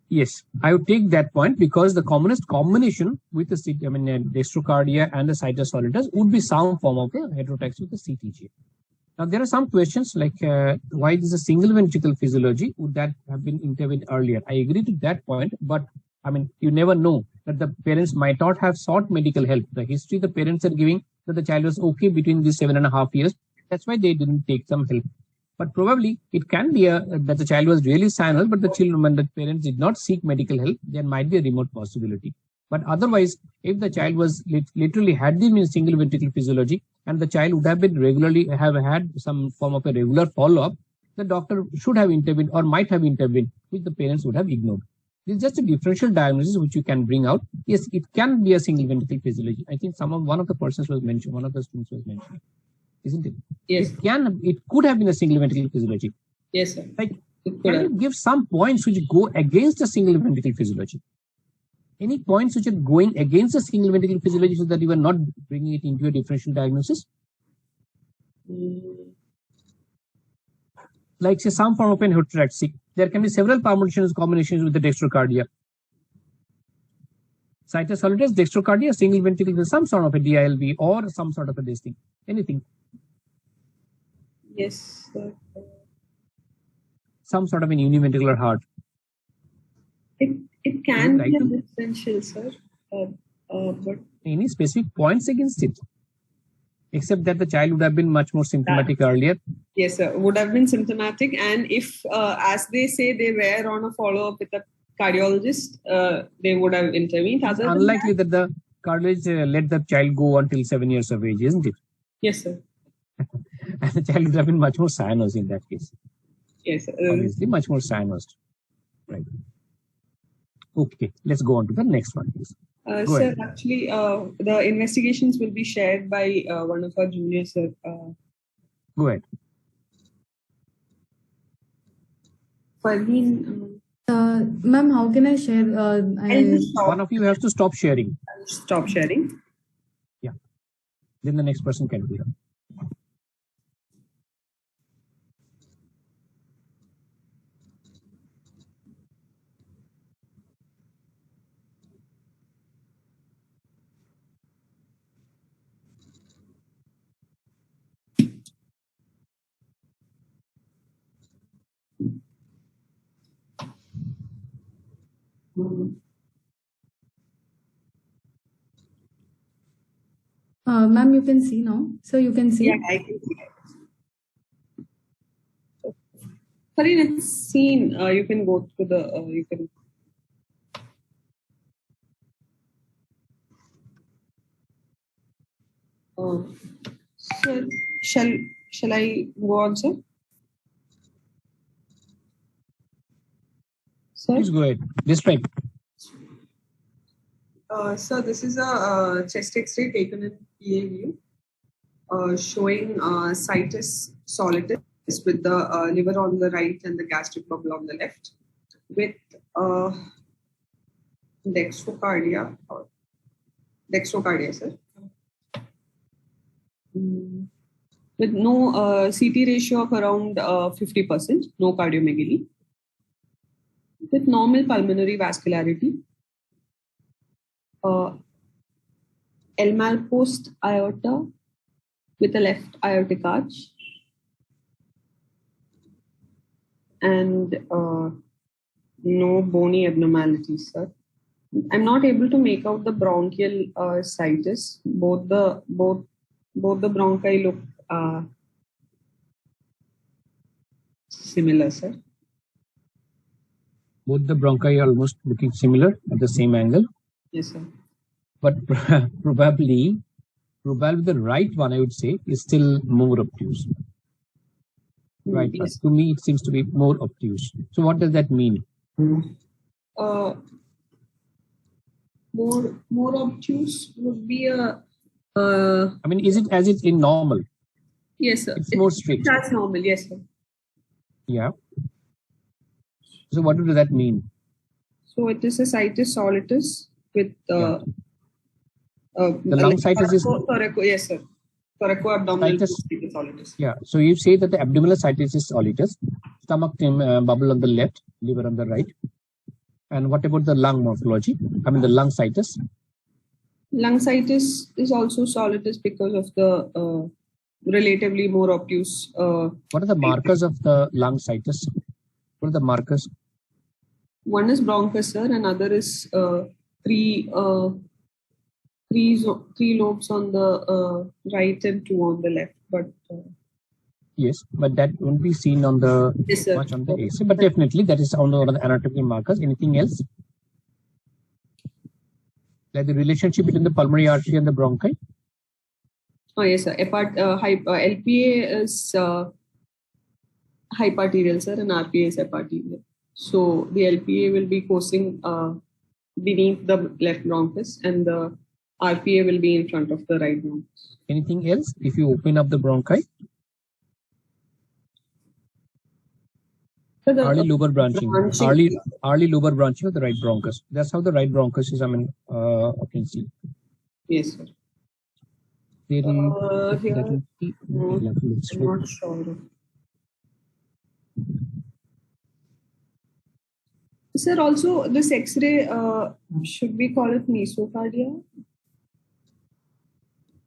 Yes, I would take that point because the commonest combination with the dextrocardia and the situs solitus would be some form of a heterotaxy with the CTGA. Now, there are some questions like why is a single ventricle physiology? Would that have been intervened earlier? I agree to that point, but you never know. that the parents might not have sought medical help. The history the parents are giving that the child was okay between these 7.5 years. That's why they didn't take some help. But probably it can be that the child was really cyanoid, but the children, when the parents did not seek medical help, there might be a remote possibility. But otherwise, if the child was literally had the single ventricle physiology, and the child would have been regularly have had some form of a regular follow-up, the doctor should have intervened or might have intervened, which the parents would have ignored. This is just a differential diagnosis which you can bring out. Yes, it can be a single ventricle physiology. I think one of the persons was mentioned, one of the students was mentioning, isn't it? Yes. It could have been a single ventricle physiology. Yes, sir. Like, can you give some points which go against the single ventricle physiology? Any points which are going against the single ventricle physiology so that you are not bringing it into a differential diagnosis? Like say some form of an heterotaxic. There can be several permutations, combinations with the dextrocardia. Situs solitary, dextrocardia, single ventricle, some sort of a DILB or some sort of a this thing. Anything. Yes, sir. Some sort of an univentricular heart. It can be a differential, sir. But any specific points against it? Except that the child would have been much more symptomatic earlier. Yes, sir. Would have been symptomatic. And if, as they say, they were on a follow-up with a cardiologist, they would have intervened. It's unlikely that the cardiologist let the child go until 7 years of age, isn't it? Yes, sir. And the child would have been much more cyanosed in that case. Yes, sir. Obviously, much more cyanosed. Right. Okay, let's go on to the next one, please. Sir, actually, the investigations will be shared by one of our juniors, sir. Go ahead. Farheen. Ma'am, how can I share? One of you has to stop sharing. Stop sharing. Yeah. Then the next person can do that. Ma'am, you can see now. So you can see. Yeah, I can see. Farheen, it's seen. You can go to the. You can. Sir, shall I go on, sir? Sir? Please go ahead. Describe. Sir, this is a chest X-ray taken in PA view, showing situs solitus with the liver on the right and the gastric bubble on the left, with dextrocardia, sir. With no CT ratio of around 50%, no cardiomegaly, with normal pulmonary vascularity, L-Malpost aorta with a left aortic arch, and no bony abnormalities, sir. I'm not able to make out the bronchial situs. Both the bronchi look similar, sir. Both the bronchi are almost looking similar at the same angle. Yes, sir. But probably the right one, I would say, is still more obtuse. Right. Yes. To me, it seems to be more obtuse. So what does that mean? More obtuse would be a. I mean, is it as it's in normal? Yes, sir. It's more strict. That's normal. Yes, sir. Yeah. So what does that mean? So it is a situs solitus with the lung situs is yes, sir. Thoracoabdominal situs solitus. Yeah. So you say that the abdominal situs is solitus, stomach bubble on the left, liver on the right. And what about the lung morphology? I mean the lung situs. Lung situs is also solitus because of the relatively more obtuse. What are the markers of the lung situs? What are the markers? One is bronchus, sir, and other is three lobes on the right and two on the left, but yes, but that won't be seen on the yes, sir. much on the X-ray. But definitely that is on one of the anatomical markers. Anything else? Like the relationship between the pulmonary artery and the bronchi? Oh yes, sir. LPA is hyparterial, sir, and RPA is eparterial. So the LPA will be coursing beneath the left bronchus, and the RPA will be in front of the right bronchus. Anything else? If you open up the bronchi, So the early lobar branching, branching. early lobar branching of the right bronchus. That's how the right bronchus is. I mean, you can see. Yes, sir. Very, Here, I'm not sure. Sir, also this X-ray, should we call it mesocardia?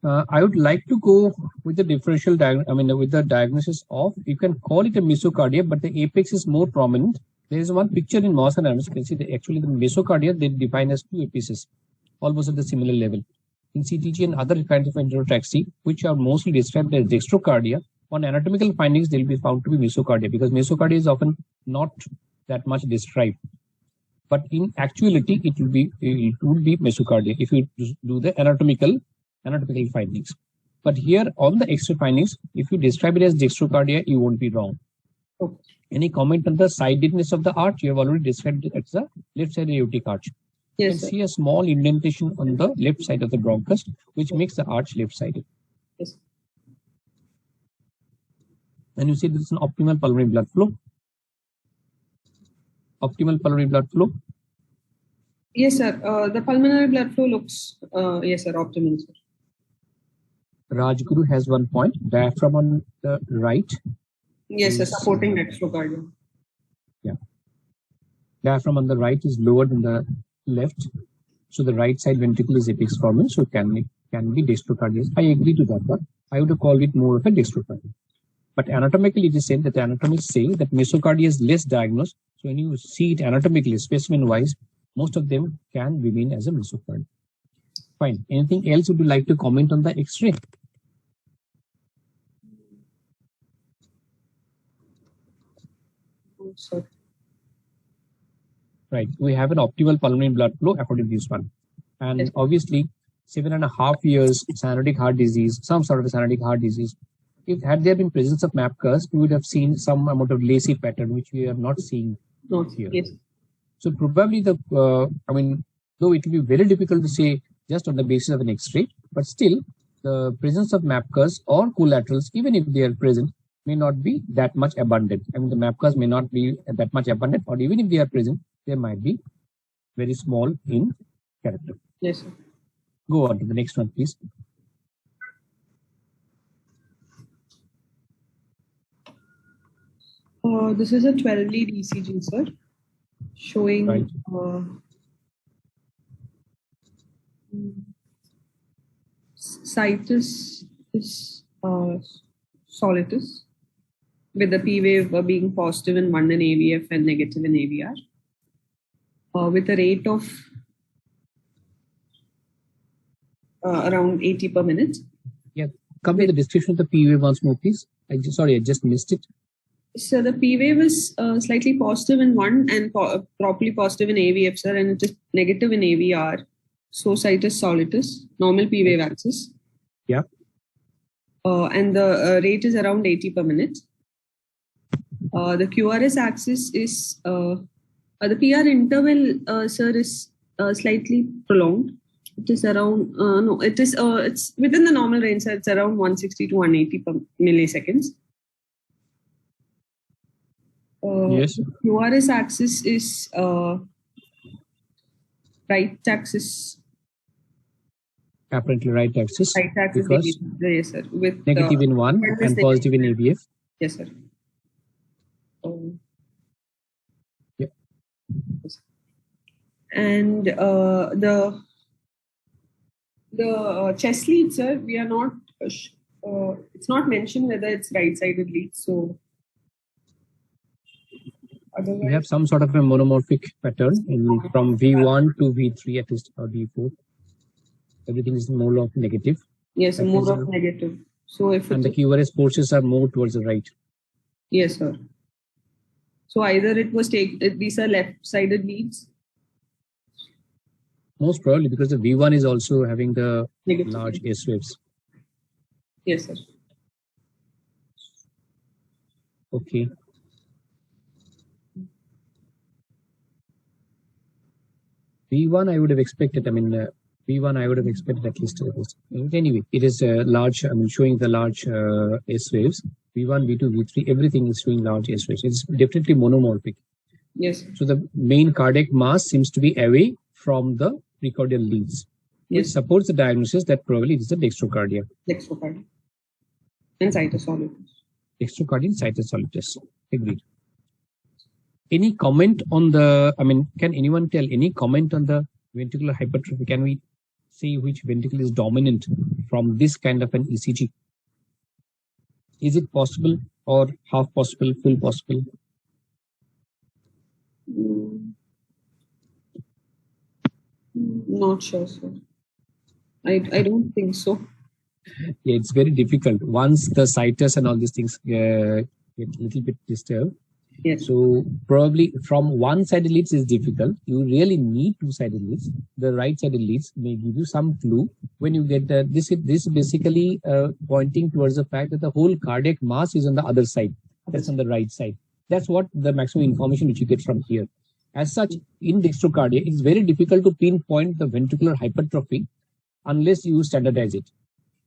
I would like to go with the differential with the diagnosis of, you can call it a mesocardia, but the apex is more prominent. There is one picture in Moss and Adams. You can see that actually the mesocardia, they define as two apices, almost at the similar level. In CTG and other kinds of enterotaxy, which are mostly described as dextrocardia, on anatomical findings, they'll be found to be mesocardia, because mesocardia is often not that much described. But in actuality, it would be mesocardia if you do the anatomical findings. But here on the X-ray findings, if you describe it as dextrocardia, you won't be wrong. Okay. Any comment on the sidedness of the arch? You have already described it as the left side aortic arch. Yes, You can sir. see a small indentation on the left side of the bronchus, which makes the arch left-sided. Yes. And you see this is an optimal pulmonary blood flow. Optimal pulmonary blood flow. Yes, sir. The pulmonary blood flow looks, yes, sir, optimal, sir. Rajguru has 1 point. Diaphragm on the right. Yes, sir, supporting dextrocardia. Yeah. Diaphragm on the right is lower than the left. So the right side ventricle is apex formant, so it can be dextrocardia. I agree to that one. I would have called it more of a dextrocardia. But anatomically, it is said that the anatomists say that mesocardia is less diagnosed. So when you see it anatomically, specimen-wise, most of them can remain as a mesocardia. Fine. Anything else would you like to comment on the X-ray? Sir. Right. We have an optimal pulmonary blood flow according to this one. And Yes. obviously, 7.5 years, cyanotic heart disease, some sort of a cyanotic heart disease. Had there been presence of MAP curves, we would have seen some amount of lacy pattern, which we are not seeing here. Yes. So probably though it will be very difficult to say just on the basis of an X-ray, but still the presence of MAP curves or collaterals, even if they are present, may not be that much abundant. I mean, the MAP curves may not be that much abundant, or even if they are present, they might be very small in character. Yes, sir. Go on to the next one, please. This is a 12-lead ECG, sir, showing Right. Situs is solitus, with the P wave being positive in 1 in AVF and negative in AVR, with a rate of around 80 per minute. Yeah. Come to the description of the P wave once more, please. I just missed it. So the P wave is slightly positive in 1 and properly positive in AVF, sir, and it is negative in AVR. So situs solitus, normal P wave axis. Yeah. And the rate is around 80 per minute. The QRS axis is, the PR interval, sir, is slightly prolonged. It is around, it's within the normal range, sir. It's around 160 to 180 per milliseconds. Yes. QRS axis is right axis. Apparently right axis. Right axis, because yes, sir. With negative in 1 and positive in AVF. Yes, sir. Yeah. And the chest lead, sir, we are not. It's not mentioned whether it's right-sided lead, so Otherwise, You have some sort of a monomorphic pattern from V1 to V3 at least, or V4. Everything is more of negative. yes, That more is, of negative. So if and the it's, QRS forces are more towards the right. yes, sir. So either it was these are left-sided leads. Most probably because the V1 is also having the Negative. large S waves. Yes, sir. Okay. V1 I would have expected. I mean, V1 I would have expected at least. Anyway, it is large. I mean, showing the large S waves. V1, V2, V3, everything is showing large S waves. It's definitely monomorphic. Yes. So the main cardiac mass seems to be away from the precordial leads, which Yes. supports the diagnosis that probably it is a dextrocardia. Dextrocardia. And cytosolitis. Dextrocardia, cytosolitis. Agreed. Any comment on the, I mean, can anyone tell any comment on the ventricular hypertrophy? Can we see which ventricle is dominant from this kind of an ECG? Is it possible or half possible, full possible? Not sure, sir. I don't think so. Yeah, it's very difficult. Once the situs and all these things get a little bit disturbed. Yes. So probably from one-sided leads is difficult. You really need two-sided leads. The right-sided leads may give you some clue when you get this. This basically pointing towards the fact that the whole cardiac mass is on the other side. That's on the right side. That's what the maximum information which you get from here. As such, in dextrocardia, it's very difficult to pinpoint the ventricular hypertrophy unless you standardize it.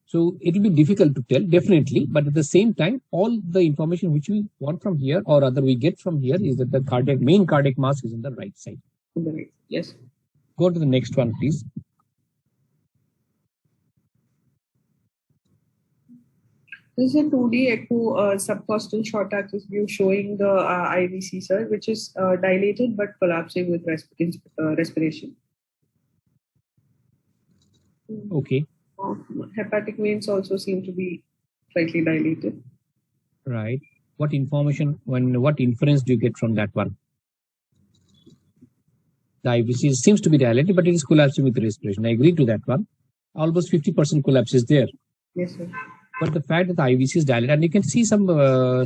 So it will be difficult to tell, definitely, but at the same time, all the information which we want from here or other we get from here is that the main cardiac mass is on the right side. On the right. Yes. Go to the next one, please. This is a 2D echo subcostal short axis view showing the IVC, sir, which is dilated but collapsing with respiration. Okay. Hepatic veins also seem to be slightly dilated. Right. What information, what inference do you get from that one? The IVC seems to be dilated, but it is collapsing with respiration. I agree to that one. Almost 50% collapse is there. Yes, sir. But the fact that the IVC is dilated, and you can see some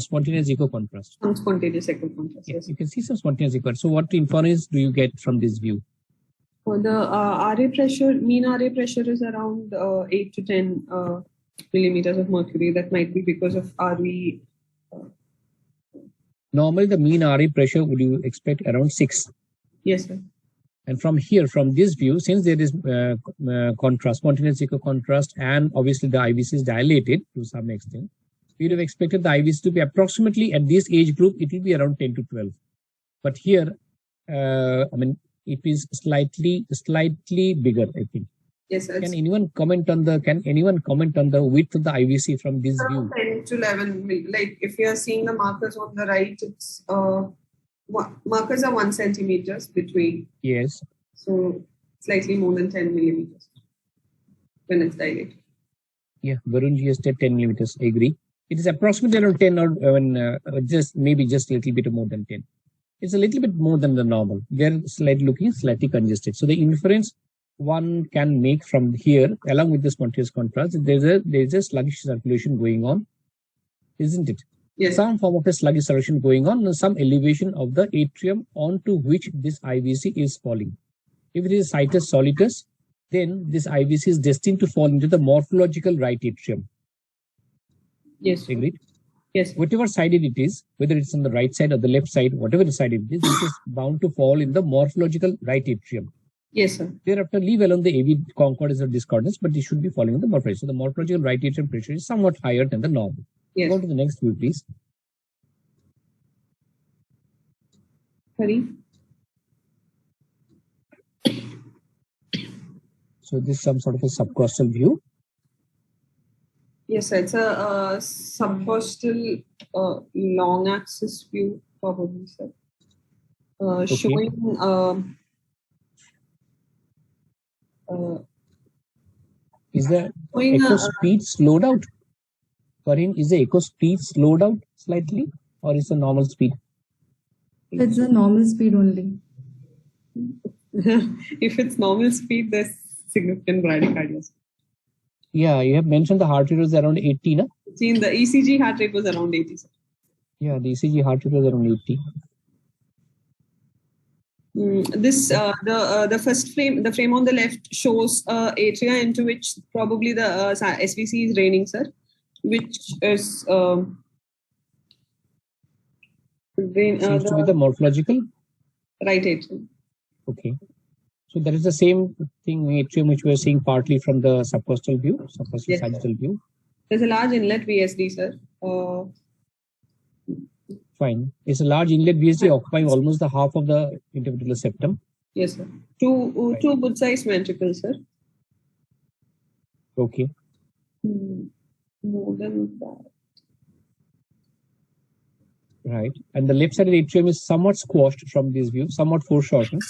spontaneous echo contrast. Some spontaneous echo contrast. Yes. You can see some spontaneous echo. So what inference do you get from this view? For the RA pressure, mean RA pressure is around 8 to 10 millimeters of mercury. That might be because of RV. Normally, the mean RA pressure would you expect around 6. Yes, sir. And from here, from this view, since there is contrast, spontaneous echo contrast, and obviously the IVC is dilated to some extent, we would have expected the IVC to be approximately at this age group, it will be around 10 to 12. But here, I mean, it is slightly bigger, I think. Yes, sir. Can anyone comment on the width of the IVC from this view? 10 to 11. Like if you are seeing the markers on the right, it's markers are 1 centimeters between. Yes. So slightly more than 10 millimeters when it's dilated. Yeah, Varunji has said 10 millimeters. I agree. It is approximately around 10 or just maybe just a little bit more than 10. It's a little bit more than the normal. They're looking slightly congested. So the inference one can make from here, along with the spontaneous contrast, there's a sluggish circulation going on, isn't it? Yes. Some form of a sluggish circulation going on, and some elevation of the atrium onto which this IVC is falling. If it is situs solitus, then this IVC is destined to fall into the morphological right atrium. Yes. Agreed? Yes. Whatever sided it is, whether it's on the right side or the left side, whatever side it is bound to fall in the morphological right atrium. Yes, sir. Thereafter, leave alone the AV concordance or discordance, but it should be falling in the morphology. So the morphological right atrium pressure is somewhat higher than the normal. Yes. Go to the next view, please. Sorry. So this is some sort of a subcostal view. Yes, sir. It's a subcostal long axis view, probably, sir. Showing is the echo speed slowed out? Karin, is the echo speed slowed out slightly, or is the normal speed? It's a normal speed only. If it's normal speed, there's significant bradycardia. Yeah, you have mentioned the heart rate was around 80, na? See, in the ECG heart rate was around 80. Sir. Yeah, the ECG heart rate was around 80. The first frame, the frame on the left shows atria into which probably the SVC is draining, sir, which is Seems to be the morphological right atrium. Okay, so that is the same thing atrium which we are seeing partly from the subcostal view, subcostal Yes, sagittal view. There's a large inlet VSD, sir. Fine. It's a large inlet VSD occupying almost the half of the interventricular septum. Yes, sir. Two good sized ventricles, sir. Okay. More than that. Right. And the left-sided atrium is somewhat squashed from this view, somewhat foreshortened.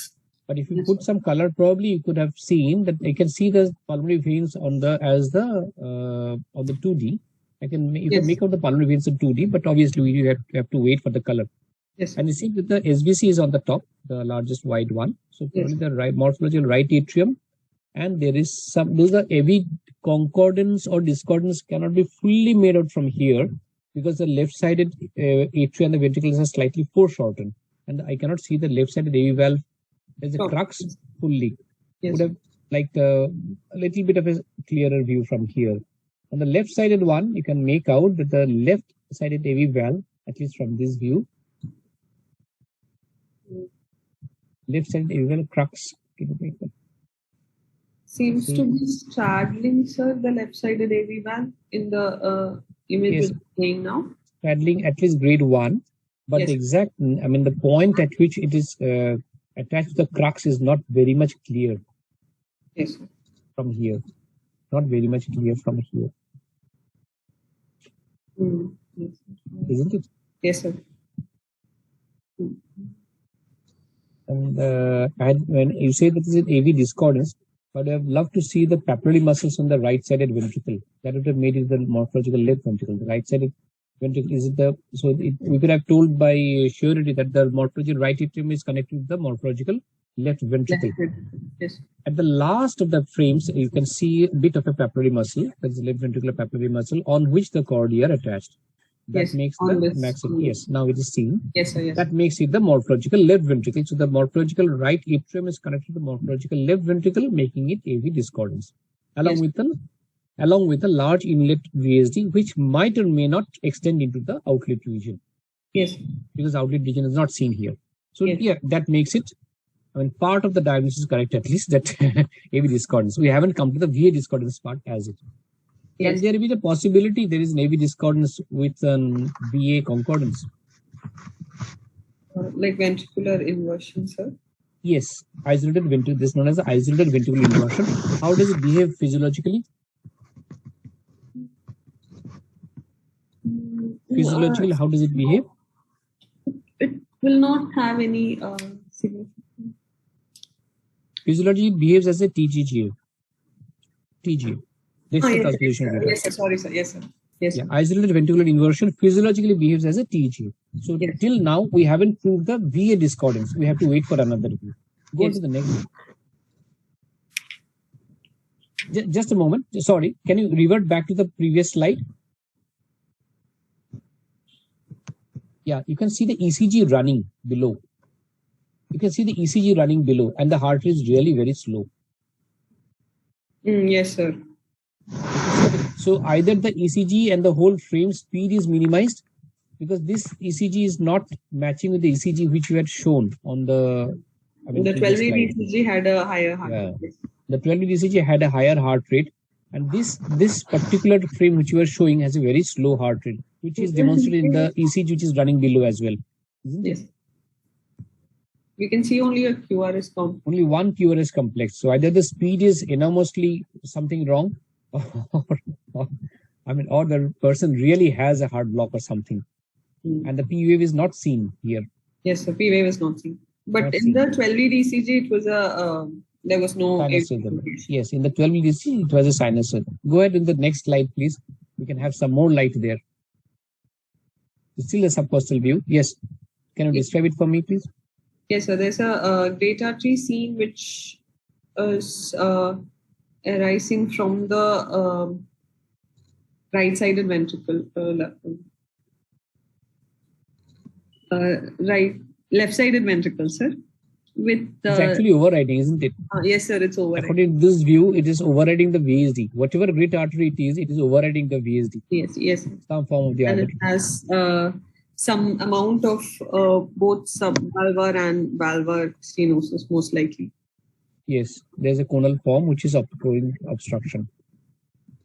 But if you put some color, probably you could have seen that you can see the pulmonary veins on the on the 2D. You can make out the pulmonary veins in 2D, but obviously you have to wait for the color. Yes. And you see that the SBC is on the top, the largest wide one. So probably the right morphological right atrium, and there is some. Those are heavy concordance or discordance cannot be fully made out from here because the left-sided atria and the ventricles are slightly foreshortened, and I cannot see the left-sided AV valve. There's a crux fully. Would have liked a little bit of a clearer view from here. On the left-sided one, you can make out that the left-sided AV valve, at least from this view, left-sided AV valve crux. Seems to be straddling, sir, the left-sided AV valve in the image you're seeing now. Straddling at least grade 1, but the exact, I mean, the point at which it is attached to the crux is not very much clear. Yes, sir. From here. Not very much clear from here. Yes, Isn't it? Yes, sir. And when you say that this is AV discordance, but I would love to see the papillary muscles on the right-sided ventricle. That would have made it the morphological left ventricle. The right-sided ventricle is the we could have told by surety that the morphological right atrium is connected with the morphological left ventricle. Yes. At the last of the frames, you can see a bit of a papillary muscle. That is the left ventricular papillary muscle on which the cordia are attached. That makes the maximum. Yes, now it is seen. Yes, sir. Yes. That makes it the morphological left ventricle. So the morphological right atrium is connected to the morphological left ventricle, making it AV discordance. Along with a large inlet VSD, which might or may not extend into the outlet region. Yes. Because outlet region is not seen here. So that makes it. I mean, part of the diagnosis is correct, at least that AV discordance. We haven't come to the VA discordance part as it. Can there be the possibility there is an AV discordance with an VA concordance? Like ventricular inversion, sir? Yes, isolated ventricle. This is known as the isolated ventricular inversion. How does it behave physiologically? Physiologically, how does it behave? It will not have any significance. Physiologically, it behaves as a TGGA. TGA. This is the calculation. Yes, sir. Sorry, sir. Yes, sir. Yes. Yeah, isolated ventricular inversion physiologically behaves as a TGA. So till now, we haven't proved the VA discordance. We have to wait for another review. Go to the next. Just a moment. Sorry. Can you revert back to the previous slide? Yeah, you can see the ECG running below. You can see the ECG running below, and the heart rate is really very slow. Yes, sir. So either the ECG and the whole frame speed is minimized, because this ECG is not matching with the ECG which you had shown on the. The 12-lead ECG had a higher heart rate. The 12-lead ECG had a higher heart rate, and this particular frame which you are showing has a very slow heart rate, which is demonstrated in the ECG which is running below as well. Isn't it? We can see only a QRS complex. Only one QRS complex. So either the speed is enormously something wrong, or the person really has a heart block or something, and the P wave is not seen here. Yes, the P wave is not seen. But in the 12-lead ECG, it was there was no. Yes, in the 12-lead ECG, it was a sinusoid. Go ahead in the next slide, please. We can have some more light there. Still a subcostal view. Yes. Can you describe it for me, please? Yes, sir. There's a great artery seen which is arising from the right-sided ventricle, left-sided ventricle, sir. With It's actually overriding, isn't it? yes, sir. It's overriding. According to this view, it is overriding the VSD. Whatever great artery it is overriding the VSD. Yes. Some form of the And artery. it has some amount of both subvalvar and valvar stenosis, most likely. Yes, there's a conal form which is showing obstruction.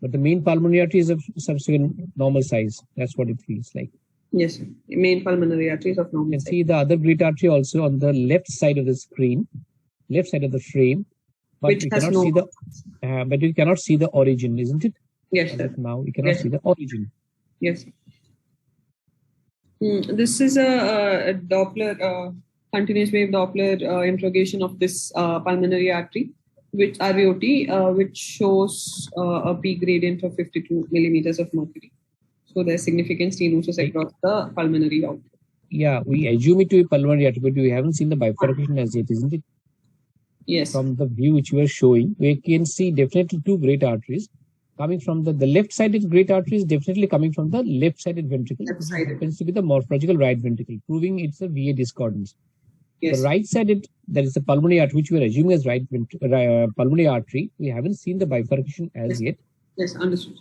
But the main pulmonary artery is of subsequent normal size. That's what it feels like. Yes, sir. The main pulmonary arteries of normal You can size. see the other great artery also on the left side of the screen, left side of the frame. But Which we has cannot no. see the but you cannot see the origin, isn't it? Yes, As sir. of now, we cannot Yes. see the origin. Yes. This is a Doppler, continuous wave Doppler interrogation of this pulmonary artery, which RVOT, which shows a P gradient of 52 millimeters of mercury. So there's significant stenosis across the pulmonary outlet. Yeah, we assume it to be pulmonary artery, but we haven't seen the bifurcation as yet, isn't it? Yes. From the view which we are showing, we can see definitely two great arteries coming from the left-sided great artery is definitely coming from the left-sided ventricle. Left-sided. It happens to be the morphological right ventricle, proving it's a VA discordance. Yes. The right-sided, that is the pulmonary artery, which we are assuming as pulmonary artery. We haven't seen the bifurcation as yet. Yes, understood.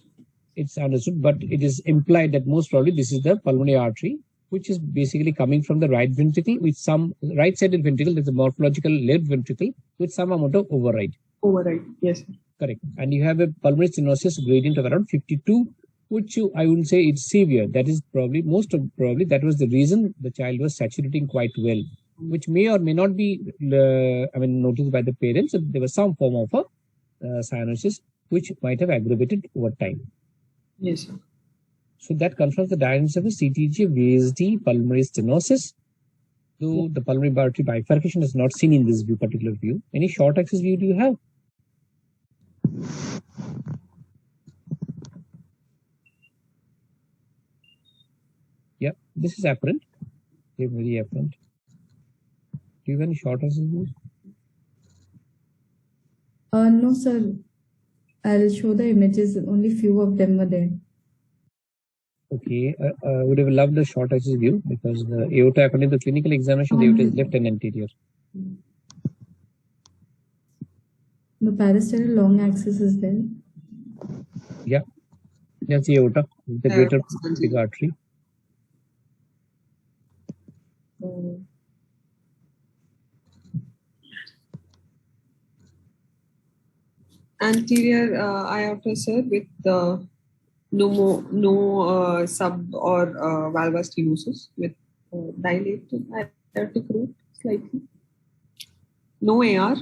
It's understood, but it is implied that most probably this is the pulmonary artery, which is basically coming from the right ventricle with some right-sided ventricle. There's a morphological left ventricle with some amount of override. Override. Yes. Correct. And you have a pulmonary stenosis gradient of around 52, which I wouldn't say it's severe. That is probably, probably that was the reason the child was saturating quite well, which may or may not be, noticed by the parents. There was some form of a cyanosis, which might have aggravated over time. Yes, sir. So that confirms the diagnosis of a CTGA VSD pulmonary stenosis. Though the pulmonary artery bifurcation is not seen in this particular view. Any short axis view do you have? Yeah, this is apparent. Very apparent. Do you have any short axis views? No, sir. I'll show the images. Only few of them were there. Okay, I would have loved the short axis view because the aorta, according to the clinical examination, the aorta is left and anterior. The parasternal long axis is there. Yeah, that's the aorta, the greater big artery. Anterior aorta, sir, with no sub or valvar stenosis with dilated aortic root slightly. No AR.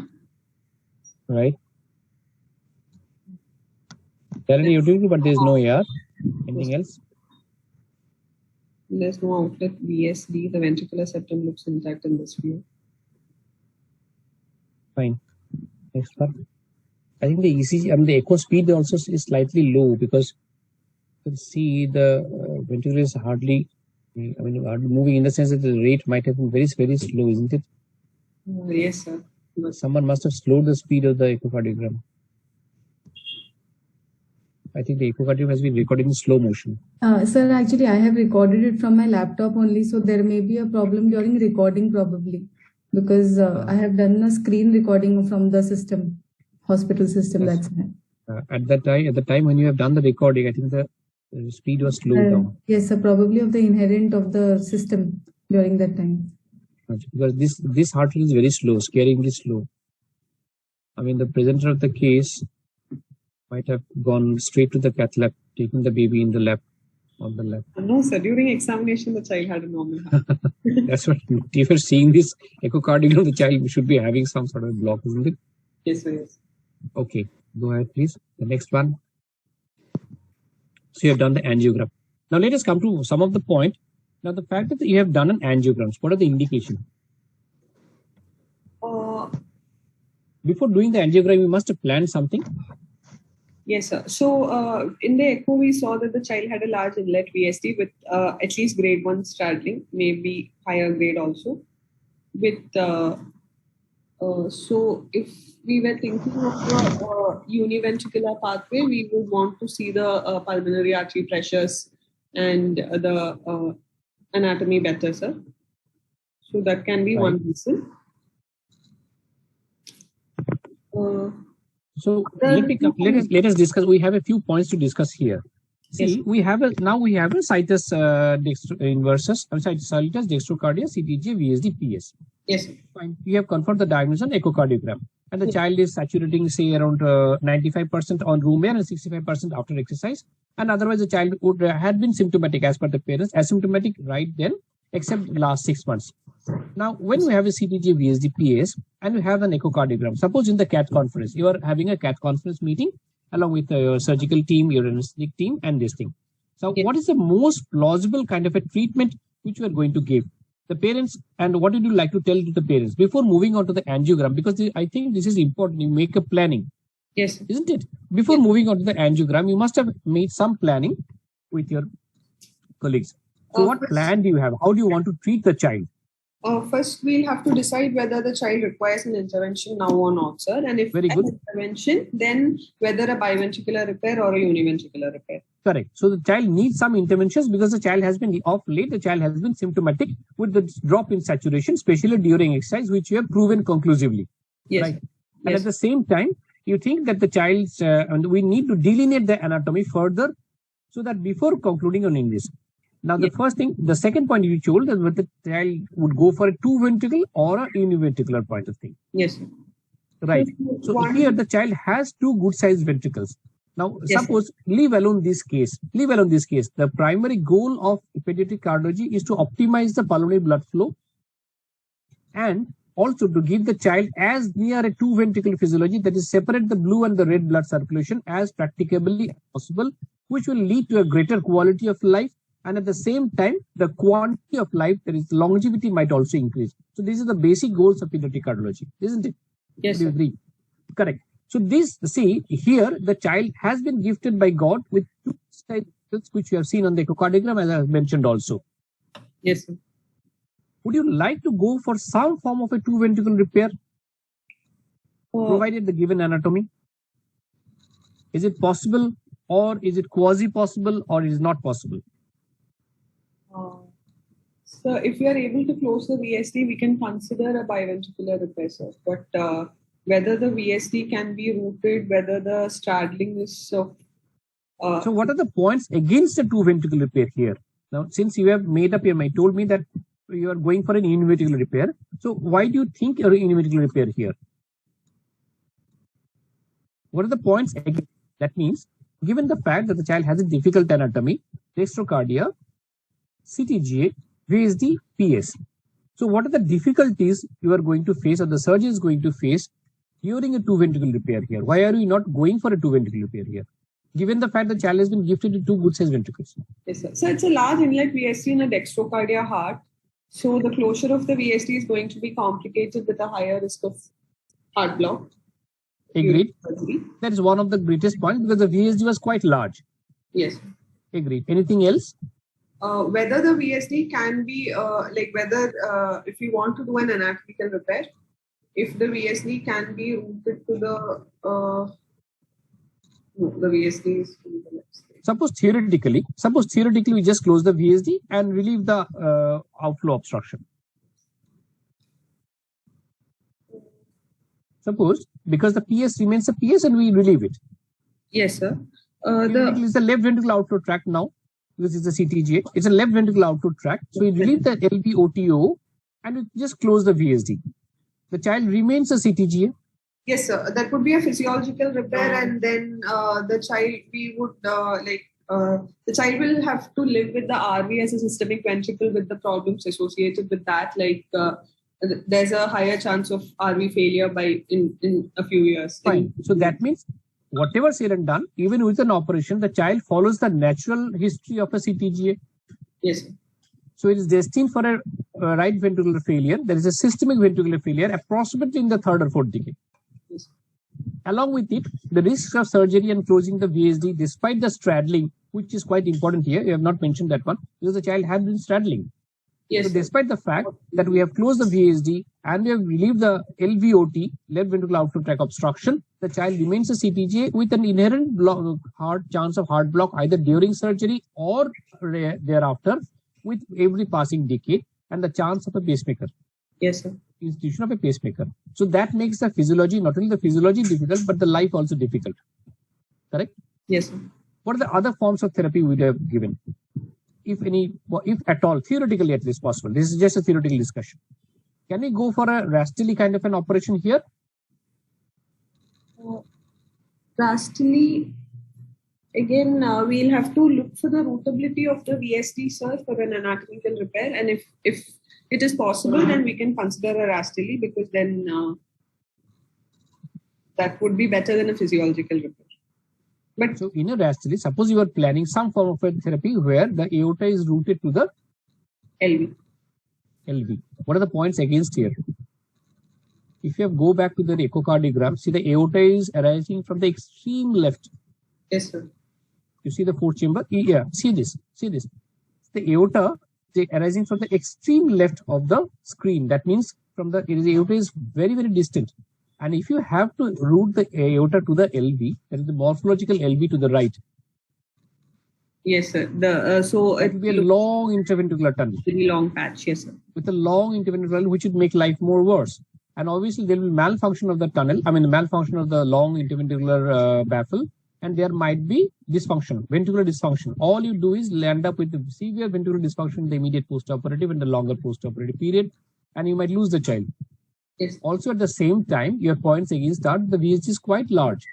Right. There is utility, but there is no AR. Anything else? There's no outlet VSD. The ventricular septum looks intact in this view. Fine. Next one. I think the ECG and the echo speed also is slightly low because you can see the ventricle is hardly moving in the sense that the rate might have been very, very slow, isn't it? Yes, sir. Someone must have slowed the speed of the echocardiogram. I think the echocardiogram has been recorded in slow motion. Sir, actually, I have recorded it from my laptop only, so there may be a problem during recording probably because I have done a screen recording from the system, hospital system. Yes. That's why. At the time when you have done the recording, I think the speed was slowed down. Yes, sir, probably of the inherent of the system during that time. Because this heart rate is very slow, scaringly slow. I mean, the presenter of the case might have gone straight to the cath lab, taking the baby in the lap, on the lap. No, sir. During examination, the child had a normal heart. That's what, if you're seeing this echocardiogram, the child should be having some sort of block, isn't it? Yes, sir. Yes. Okay, go ahead, please. The next one. So you have done the angiogram. Now let us come to some of the point. Now the fact that you have done an angiogram, what are the indications? Before doing the angiogram, you must have planned something. Yes, sir. So in the echo, we saw that the child had a large inlet VSD with at least grade 1 straddling, maybe higher grade also. With so if we were thinking of a univentricular pathway, we would want to see the pulmonary artery pressures and the anatomy better, sir. So that can be one reason. So let us discuss. We have a few points to discuss here. See, Yes. we have a situs inversus, situs dextrocardia, CTGA, VSD, PS. Yes. Fine. We have confirmed the diagnosis on echocardiogram, and the child is saturating, say, around 95% on room air and 65% after exercise. And otherwise, the child would had been symptomatic as per the parents, asymptomatic right then, except last 6 months. Now, when we have a CTG, VSD, PS, and you have an echocardiogram, suppose in the CAT conference, you are having a CAT conference meeting along with your surgical team, your anesthetic team, and this thing. So, what is the most plausible kind of a treatment which you are going to give the parents, and what would you like to tell to the parents before moving on to the angiogram? Because I think this is important. You make a planning. Yes. Isn't it? Before moving on to the angiogram, you must have made some planning with your colleagues. So, what plan do you have? How do you want to treat the child? First, we'll have to decide whether the child requires an intervention now or not, sir. And if an intervention, then whether a biventricular repair or a univentricular repair. Correct. So the child needs some interventions because the child has been off late. The child has been symptomatic with the drop in saturation, especially during exercise, which you have proven conclusively. Yes. Right. And at the same time, you think that the child's and we need to delineate the anatomy further so that before concluding on English. Now, the second point you told is whether the child would go for a 2-ventricle or a univentricular point of thing. Yes. Right. So here the child has 2 good-sized ventricles. Now, suppose leave alone this case. The primary goal of pediatric cardiology is to optimize the pulmonary blood flow and also to give the child as near a 2-ventricle physiology, that is, separate the blue and the red blood circulation as practicably possible, which will lead to a greater quality of life. And at the same time, the quantity of life, that is longevity, might also increase. So these are the basic goals of pediatric cardiology, isn't it? Yes. Do you agree? Correct. So this, see, here the child has been gifted by God with 2 cycles, which you have seen on the echocardiogram, as I have mentioned also. Yes, sir. Would you like to go for some form of a 2-ventricle repair, provided the given anatomy? Is it possible, or is it quasi-possible, or is it not possible? So if we are able to close the VSD, we can consider a biventricular repair, sir. But whether the VSD can be rooted, whether the straddling is so what are the points against the 2-ventricle repair here? Now, since you have made up your mind, told me that you are going for an univentricular repair. So why do you think you're a univentricular repair here? What are the points against? That means, given the fact that the child has a difficult anatomy, dextrocardia, CTGA, VSD, PS. So what are the difficulties you are going to face, or the surgeon is going to face during a 2-ventricle repair here? Why are you not going for a 2-ventricle repair here, given the fact the child has been gifted with 2 good-sized ventricles? Yes, sir. So it's a large inlet VSD in a dextrocardia heart. So the closure of the VSD is going to be complicated with a higher risk of heart block. Agreed. That is one of the greatest points because the VSD was quite large. Yes. Agreed. Anything else? Whether the VSD can be, if we want to do an anatomical repair, if the VSD can be rooted to the, the VSD is to the left side. Suppose theoretically we just close the VSD and relieve the outflow obstruction. Suppose, because the PS remains a PS and we relieve it. Yes, sir. It's the left ventricular outflow tract now. This is the CTGA. It's a left ventricular outflow tract. So we relieve the LVOTO and we just close the VSD. The child remains a CTGA. Yes, sir. That would be a physiological repair, and then the child will have to live with the RV as a systemic ventricle with the problems associated with that. There's a higher chance of RV failure in a few years. Fine. So that means whatever said and done, even with an operation, the child follows the natural history of a CTGA. Yes, sir. So it is destined for a right ventricular failure. There is a systemic ventricular failure approximately in the 3rd or 4th decade. Yes. Along with it, the risks of surgery and closing the VSD despite the straddling, which is quite important here. You have not mentioned that one because the child has been straddling. Yes, so despite the fact that we have closed the VSD and we have relieved the LVOT, left ventricular outflow tract obstruction, the child remains a CTGA with an inherent chance of heart block either during surgery or thereafter with every passing decade, and the chance of a pacemaker. Yes, sir. Institution of a pacemaker. So that makes the physiology, not only the physiology difficult, but the life also difficult. Correct? Yes, sir. What are the other forms of therapy we have given? If any, if at all, theoretically at least possible. This is just a theoretical discussion. Can we go for a Rastili kind of an operation here? Rastili, again, we'll have to look for the rootability of the VSD, sir, for an anatomical repair. And if it is possible, then we can consider a Rastili, because then that would be better than a physiological repair. But so in a Rastili, suppose you are planning some form of a therapy where the aorta is rooted to the LV. What are the points against here? If you go back to the echocardiogram, see the aorta is arising from the extreme left. Yes, sir. You see the fourth chamber? Yeah, see this. The aorta is arising from the extreme left of the screen. That means the aorta is very, very distant. And if you have to route the aorta to the LV, that is the morphological LV to the right. Yes, sir. So it will be a long interventricular tunnel. Very long patch, yes, sir. With a long interventricular tunnel, which would make life more worse. And obviously, there will be malfunction of the tunnel. I mean, the malfunction of the long interventricular baffle, and there might be dysfunction, ventricular dysfunction. All you do is land up with the severe ventricular dysfunction in the immediate postoperative and the longer postoperative period, and you might lose the child. Yes. Also, at the same time, your points against that, the VSD is quite large.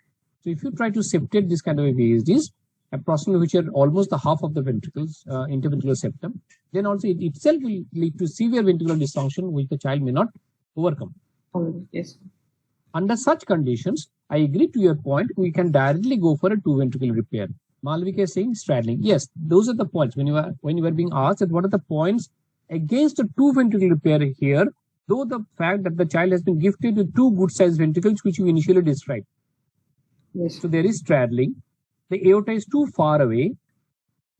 So if you try to septate this kind of a VSDs, approximately which are almost the half of the ventricles, interventricular septum, then also it itself will lead to severe ventricular dysfunction, which the child may not overcome. Yes. Under such conditions, I agree to your point, we can directly go for a two ventricle repair. Malvika is saying straddling. Yes, those are the points. When you were being asked that what are the points against a two ventricle repair here, though the fact that the child has been gifted with two good sized ventricles, which you initially described. Yes. So there is straddling, the aorta is too far away,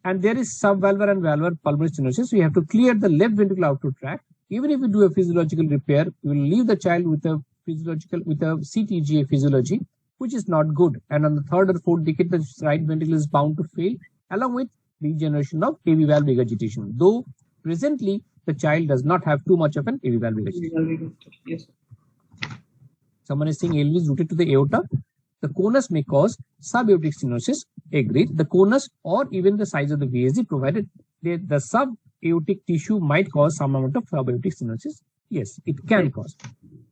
and there is subvalvular and valvular pulmonary stenosis. So you have to clear the left ventricular outflow tract. Even if you do a physiological repair, you will leave the child with a CTGA physiology, which is not good. And on the third or fourth decade, the right ventricle is bound to fail, along with regeneration of AV valve regurgitation. Though presently, the child does not have too much of an AV valve regurgitation. Yes. Someone is saying LV is rooted to the aorta. The conus may cause subaortic stenosis. Agreed. The conus or even the size of the VSD, provided the subaortic tissue might cause some amount of subaortic stenosis. Yes, it can cause.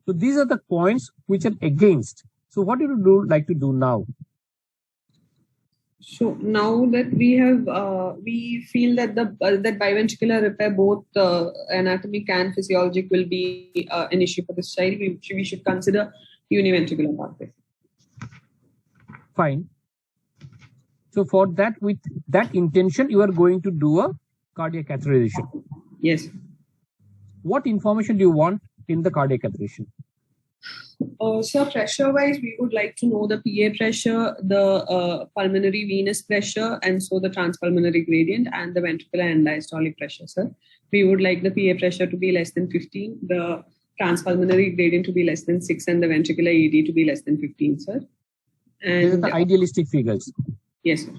So these are the points which are against. So what do you like to do now? So now that we have, we feel that that biventricular repair, both anatomic and physiologic, will be an issue for this child. We should consider univentricular pathway. Fine. So for that, with that intention, you are going to do a cardiac catheterization. Yes. What information do you want in the cardiac catheterization? So pressure-wise, we would like to know the PA pressure, the pulmonary venous pressure, and so the transpulmonary gradient and the ventricular and diastolic pressure, sir. We would like the PA pressure to be less than 15, the transpulmonary gradient to be less than 6, and the ventricular ED to be less than 15, sir. And these are the idealistic figures. Yes, sir.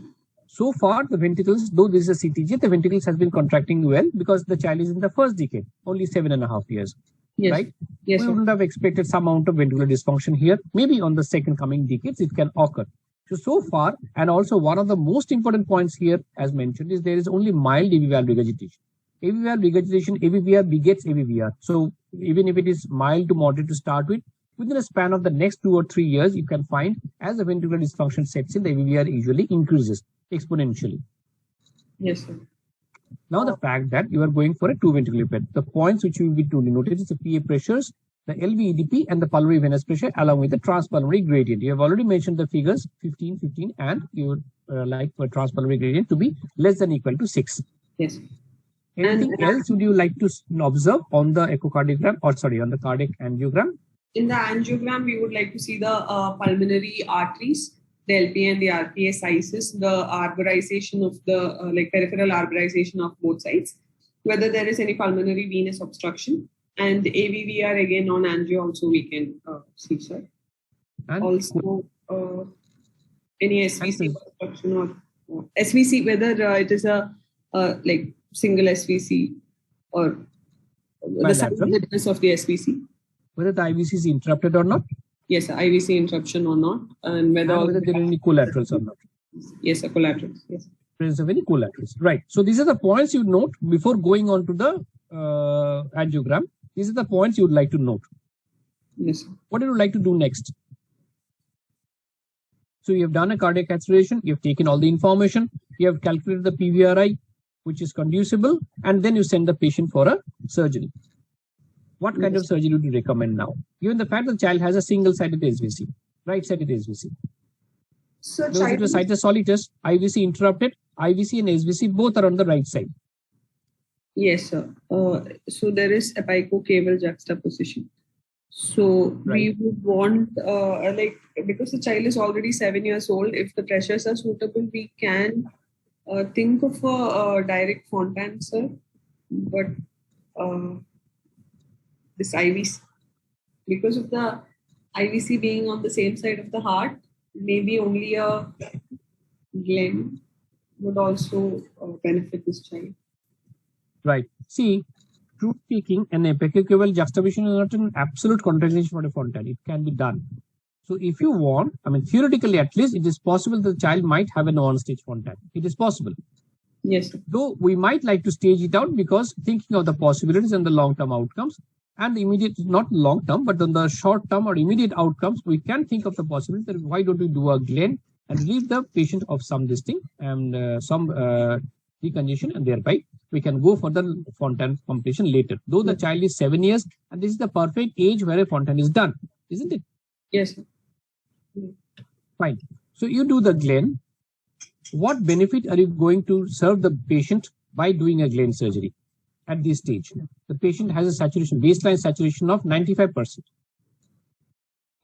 So far, the ventricles, though this is a CTG, the ventricles has been contracting well because the child is in the first decade, only 7.5 years. Yes. Right? Yes, we sir. wouldn't have expected some amount of ventricular dysfunction here. Maybe on the second coming decades, it can occur. So far, and also one of the most important points here, as mentioned, is there is only mild AV valve regurgitation. AV valve regurgitation, AVVR begets AVVR. So even if it is mild to moderate to start with, within a span of the next 2 or 3 years, you can find as the ventricular dysfunction sets in, the AVVR usually increases exponentially. Yes, sir. Now the fact that you are going for a two ventricular repair, the points which you will be to notice is the PA pressures, the LV-EDP, and the pulmonary venous pressure, along with the transpulmonary gradient. You have already mentioned the figures 15, 15, and you would like for transpulmonary gradient to be less than equal to 6. Yes. Anything else would you like to observe on the echocardiogram, or sorry, on the cardiac angiogram? In the angiogram, we would like to see the pulmonary arteries, the LP and the RPA sizes, the arborization of the peripheral arborization of both sides, whether there is any pulmonary venous obstruction, and AVVR again on angio also we can see, sir. And also any SVC obstruction or SVC, whether it is a single SVC or the sidedness of the SVC. Whether the IVC is interrupted or not? Yes, sir, IVC interruption or not. And whether there are any collaterals or not? Yes, sir, collaterals. Yes. Presence of any collaterals. Right. So these are the points you note before going on to the angiogram. These are the points you would like to note. Yes, sir. What do you like to do next? So you have done a cardiac acceleration, you have taken all the information, you have calculated the PVRI, which is conducible, and then you send the patient for a surgery. What kind of surgery would you recommend now? Given the fact that the child has a single-sided SVC, right-sided SVC. So those it was situs solitus, IVC interrupted, IVC and SVC both are on the right side. Yes, sir. So there is apicocaval juxtaposition. So we would want, because the child is already 7 years old, if the pressures are suitable, we can think of a direct Fontan, sir. But this IVC, because of the IVC being on the same side of the heart, maybe only a Glenn would also benefit this child. Right. See, truth speaking, an apicocaval juxtaposition is not an absolute contraindication for a Fontan. It can be done. So if you want, I mean, theoretically at least, it is possible the child might have an on-stage Fontan. It is possible. Yes, sir. Though we might like to stage it out because thinking of the possibilities and the long-term outcomes and the immediate, not long-term, but on the short-term or immediate outcomes, we can think of the possibility that why don't we do a Glenn and relieve the patient of some distinct and some decongestion, and thereby we can go for the Fontan completion later. Though the child is 7 years, and this is the perfect age where a Fontan is done, isn't it? Yes, sir. Fine. So you do the Glenn. What benefit are you going to serve the patient by doing a Glenn surgery at this stage? The patient has a saturation, baseline saturation of 95%.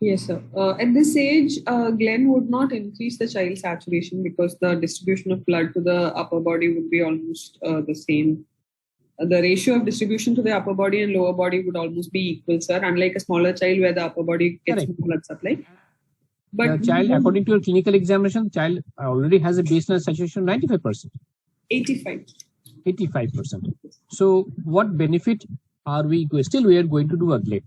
Yes, sir. At this age, Glenn would not increase the child saturation because the distribution of blood to the upper body would be almost the same. The ratio of distribution to the upper body and lower body would almost be equal, sir, unlike a smaller child where the upper body gets more blood supply. But the child, according to your clinical examination, the child already has a baseline saturation of 95%. 85%. So what benefit are we going? Still, we are going to do a Glenn.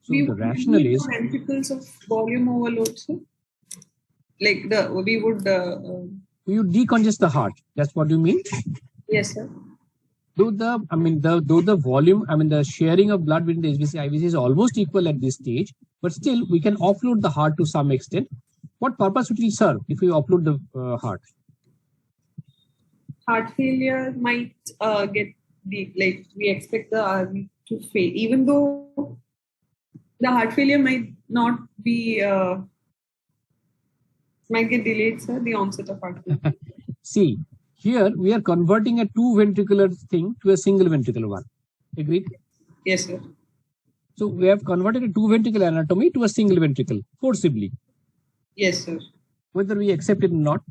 So the rationale is ventricles of volume overload, sir. We would decongest the heart. That's what you mean? Yes, sir. Though the volume, the sharing of blood between the SVC IVC is almost equal at this stage, but still we can offload the heart to some extent. What purpose would it serve if we offload the heart? Heart failure might we expect the RV to fail, even though the heart failure might not be, might get delayed, sir, the onset of heart failure. See, here we are converting a two ventricular thing to a single ventricular one. Agreed? Yes, sir. So we have converted a two ventricle anatomy to a single ventricle forcibly. Yes, sir. Whether we accept it or not,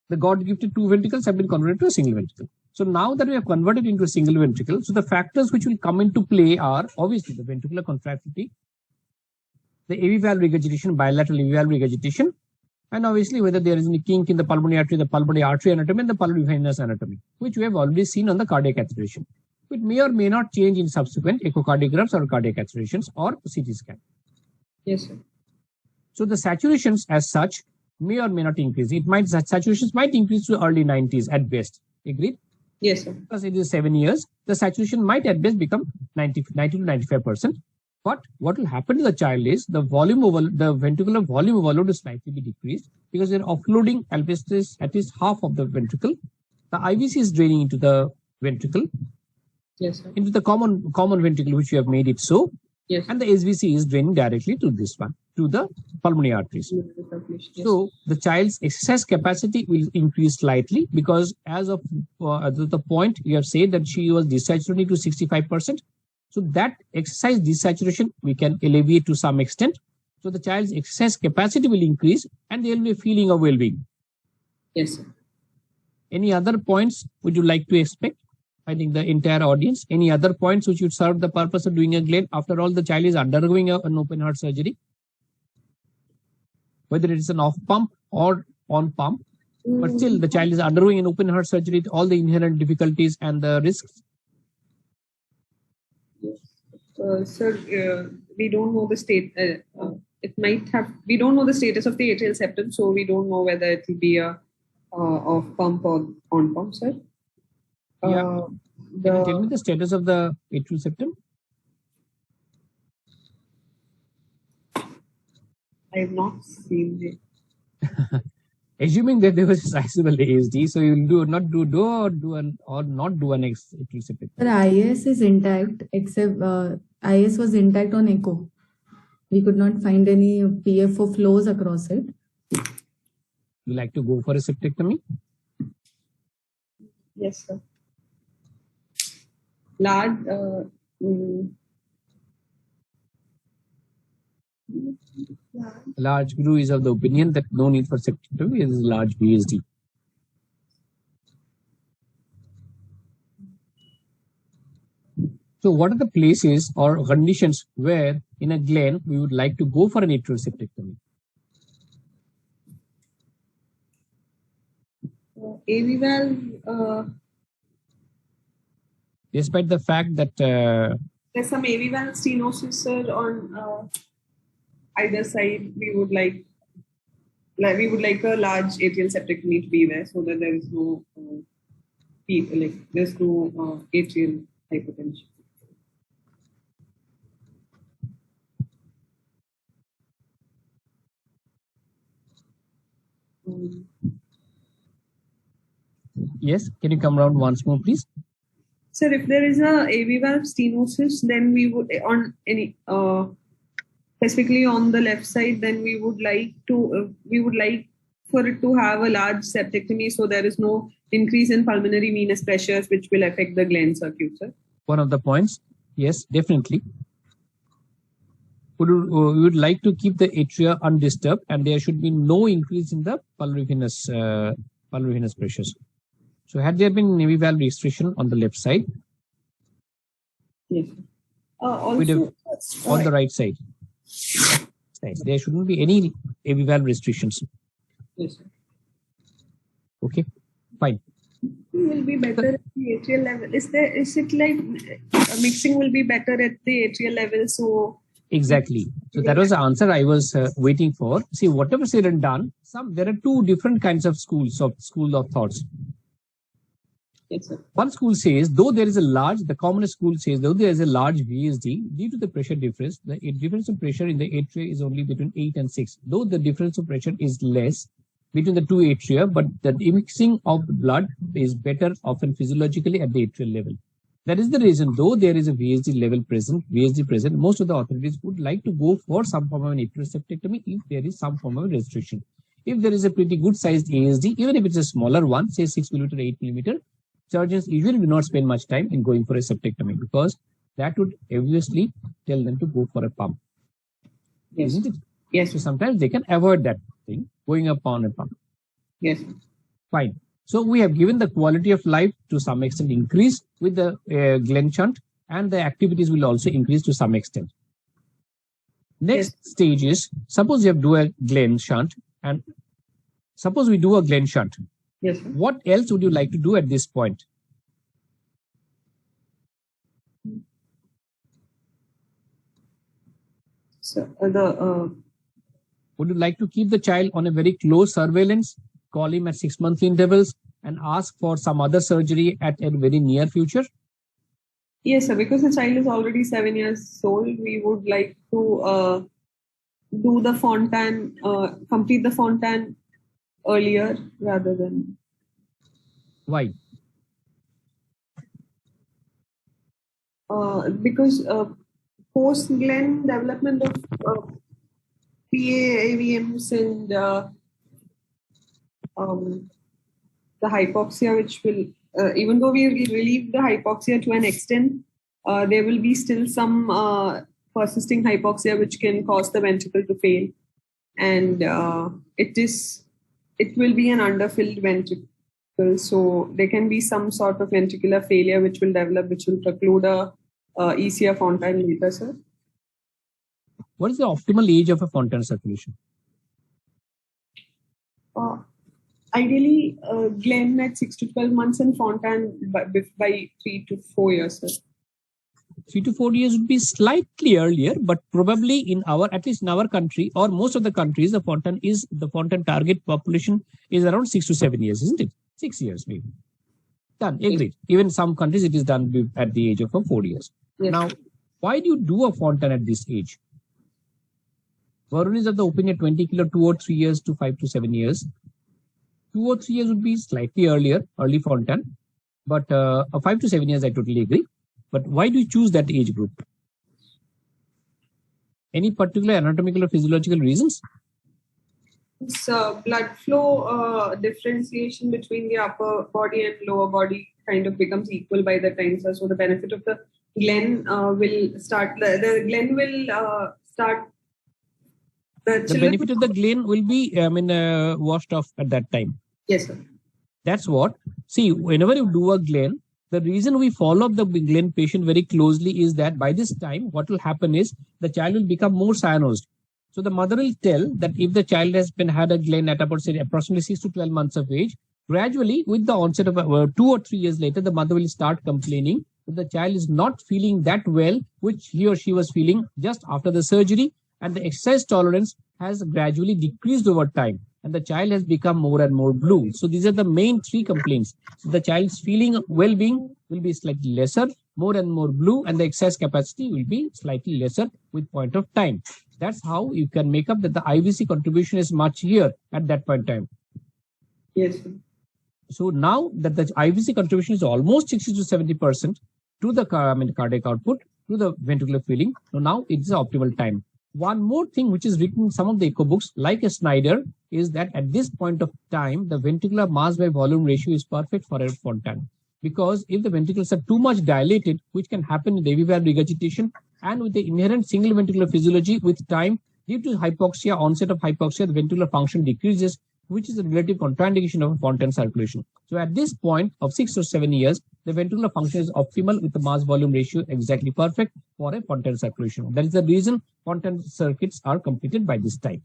the God-gifted two ventricles have been converted to a single ventricle. So now that we have converted into a single ventricle, so the factors which will come into play are obviously the ventricular contractility, the AV valve regurgitation, bilateral AV valve regurgitation, and obviously whether there is any kink in the pulmonary artery anatomy and the pulmonary venous anatomy, which we have already seen on the cardiac acceleration. It may or may not change in subsequent echocardiograms or cardiac accelerations or CT scan. Yes, sir. So the saturations as such may or may not increase. Saturations might increase to early 90s at best. Agreed? Yes, sir. Because it is 7 years, the saturation might at best become 90 to 95%. But what will happen to the child is the ventricular volume overload is slightly be decreased because they're offloading at least half of the ventricle. The IVC is draining into the ventricle, yes, sir, into the common ventricle, which you have made it so. Yes. And the SVC is draining directly to this one, to the pulmonary arteries. Yes. So the child's exercise capacity will increase slightly because as of the point you have said that she was desaturating to 65%. So that exercise desaturation we can alleviate to some extent. So the child's exercise capacity will increase and there will be a feeling of well-being. Yes, sir. Any other points would you like to expect? I think the entire audience, any other points which would serve the purpose of doing a Glenn? After all, the child is undergoing an open heart surgery. Whether it is an off pump or on pump, but still the child is undergoing an open heart surgery with all the inherent difficulties and the risks. Sir, we don't know the state. It might have. We don't know the status of the atrial septum, so we don't know whether it will be a off pump or on pump, sir. Yeah. Can you tell me the status of the atrial septum? I have not seen it. Assuming that there was a sizable ASD, so you will not do an atrial septum. But IS is intact, except IS was intact on echo. We could not find any PFO flows across it. You like to go for a septictomy? Yes, sir. Large. Large guru is of the opinion that no need for septictomy. It is large VSD. So what are the places or conditions where in a Glenn we would like to go for an atrial septictomy? AV valve. Despite the fact that There's some AV valve stenosis, sir, on either side. We would like a large atrial septictomy to be there, so that there is no there's no atrial hypertension. Yes, can you come around once more, please? Sir, if there is a AV valve stenosis, then we would on any specifically on the left side, then we would like for it to have a large septictomy, so there is no increase in pulmonary venous pressures, which will affect the Glenn circuit, sir. One of the points, yes, definitely. We would like to keep the atria undisturbed, and there should be no increase in the pulmonary venous pressures. So, had there been AV valve restriction on the left side? Yes. Also, on the right side. There shouldn't be any AV valve restrictions. Yes, sir. Okay, fine. Will be better at the atrial level. Is it like mixing will be better at the atrial level? So exactly. So that was the answer I was waiting for. See, whatever said and done, there are two different kinds of schools of thoughts. Yes, sir. One school says, the commonest school says, though there is a large VSD, due to the pressure difference, the difference of pressure in the atria is only between 8 and 6. Though the difference of pressure is less between the two atria, but the mixing of the blood is better often physiologically at the atrial level. That is the reason, though there is a VSD present, most of the authorities would like to go for some form of an atrial septictomy if there is some form of restriction. If there is a pretty good sized ASD, even if it's a smaller one, say 6 mm, 8 mm, surgeons usually do not spend much time in going for a septictomy because that would obviously tell them to go for a pump. Yes. Isn't it? Yes. So sometimes they can avoid that thing, going upon a pump. Yes. Fine. So we have given the quality of life to some extent increase with the Glenn shunt, and the activities will also increase to some extent. Next stage is, suppose you have do a Glenn shunt, and suppose we do a Glenn shunt. Yes, sir. What else would you like to do at this point? So would you like to keep the child on a very close surveillance, call him at 6 monthly intervals, and ask for some other surgery at a very near future? Yes, sir. Because the child is already 7 years old, we would like to do the Fontan, complete the Fontan earlier rather than. Why? Because post-Glenn development of PAVMs and the hypoxia, which will, even though we relieve the hypoxia to an extent, there will be still some persisting hypoxia which can cause the ventricle to fail, and it will be an underfilled ventricle. So there can be some sort of ventricular failure which will develop, which will preclude a ECR Fontan later, sir. What is the optimal age of a Fontan circulation? Ideally, Glenn at 6 to 12 months and Fontan by 3 to 4 years, sir. 3 to 4 years would be slightly earlier, but probably at least in our country or most of the countries, the Fontan target population is around 6 to 7 years, isn't it? 6 years maybe. Done, agreed. Even some countries it is done at the age of 4 years. Yes. Now, why do you do a Fontan at this age? Varun is of the opinion 20 kilo, 2 or 3 years to 5 to 7 years. 2 or 3 years would be slightly early Fontan, but 5 to 7 years I totally agree. But why do you choose that age group? Any particular anatomical or physiological reasons? It's blood flow differentiation between the upper body and lower body kind of becomes equal by the time, sir. So the benefit of the Glen will start. The Glen will start. The benefit of the Glen will be washed off at that time. Yes, sir. That's what. See, whenever you do a Glen, the reason we follow up the Glen patient very closely is that by this time, what will happen is the child will become more cyanosed. So the mother will tell that if the child has had a Glen at about approximately 6 to 12 months of age, gradually with the onset of 2 or 3 years later, the mother will start complaining that the child is not feeling that well, which he or she was feeling just after the surgery, and the exercise tolerance has gradually decreased over time, and the child has become more and more blue. So these are the main 3 complaints. So the child's feeling well-being will be slightly lesser, more and more blue, and the exercise capacity will be slightly lesser with point of time. That's how you can make up that the IVC contribution is much here at that point in time. Yes. So now that the IVC contribution is almost 60 to 70% to the cardiac output, to the ventricular filling, so now it's the optimal time. One more thing which is written in some of the echo books, like a Snyder, is that at this point of time, the ventricular mass by volume ratio is perfect for a Fontan. Because if the ventricles are too much dilated, which can happen in the AV valve regurgitation, and with the inherent single ventricular physiology, with time, due to hypoxia, onset of hypoxia, the ventricular function decreases, which is a relative contraindication of a Fontan circulation. So at this point of 6 or 7 years, the ventricular function is optimal with the mass volume ratio exactly perfect for a Fontan circulation. That is the reason Fontan circuits are completed by this time.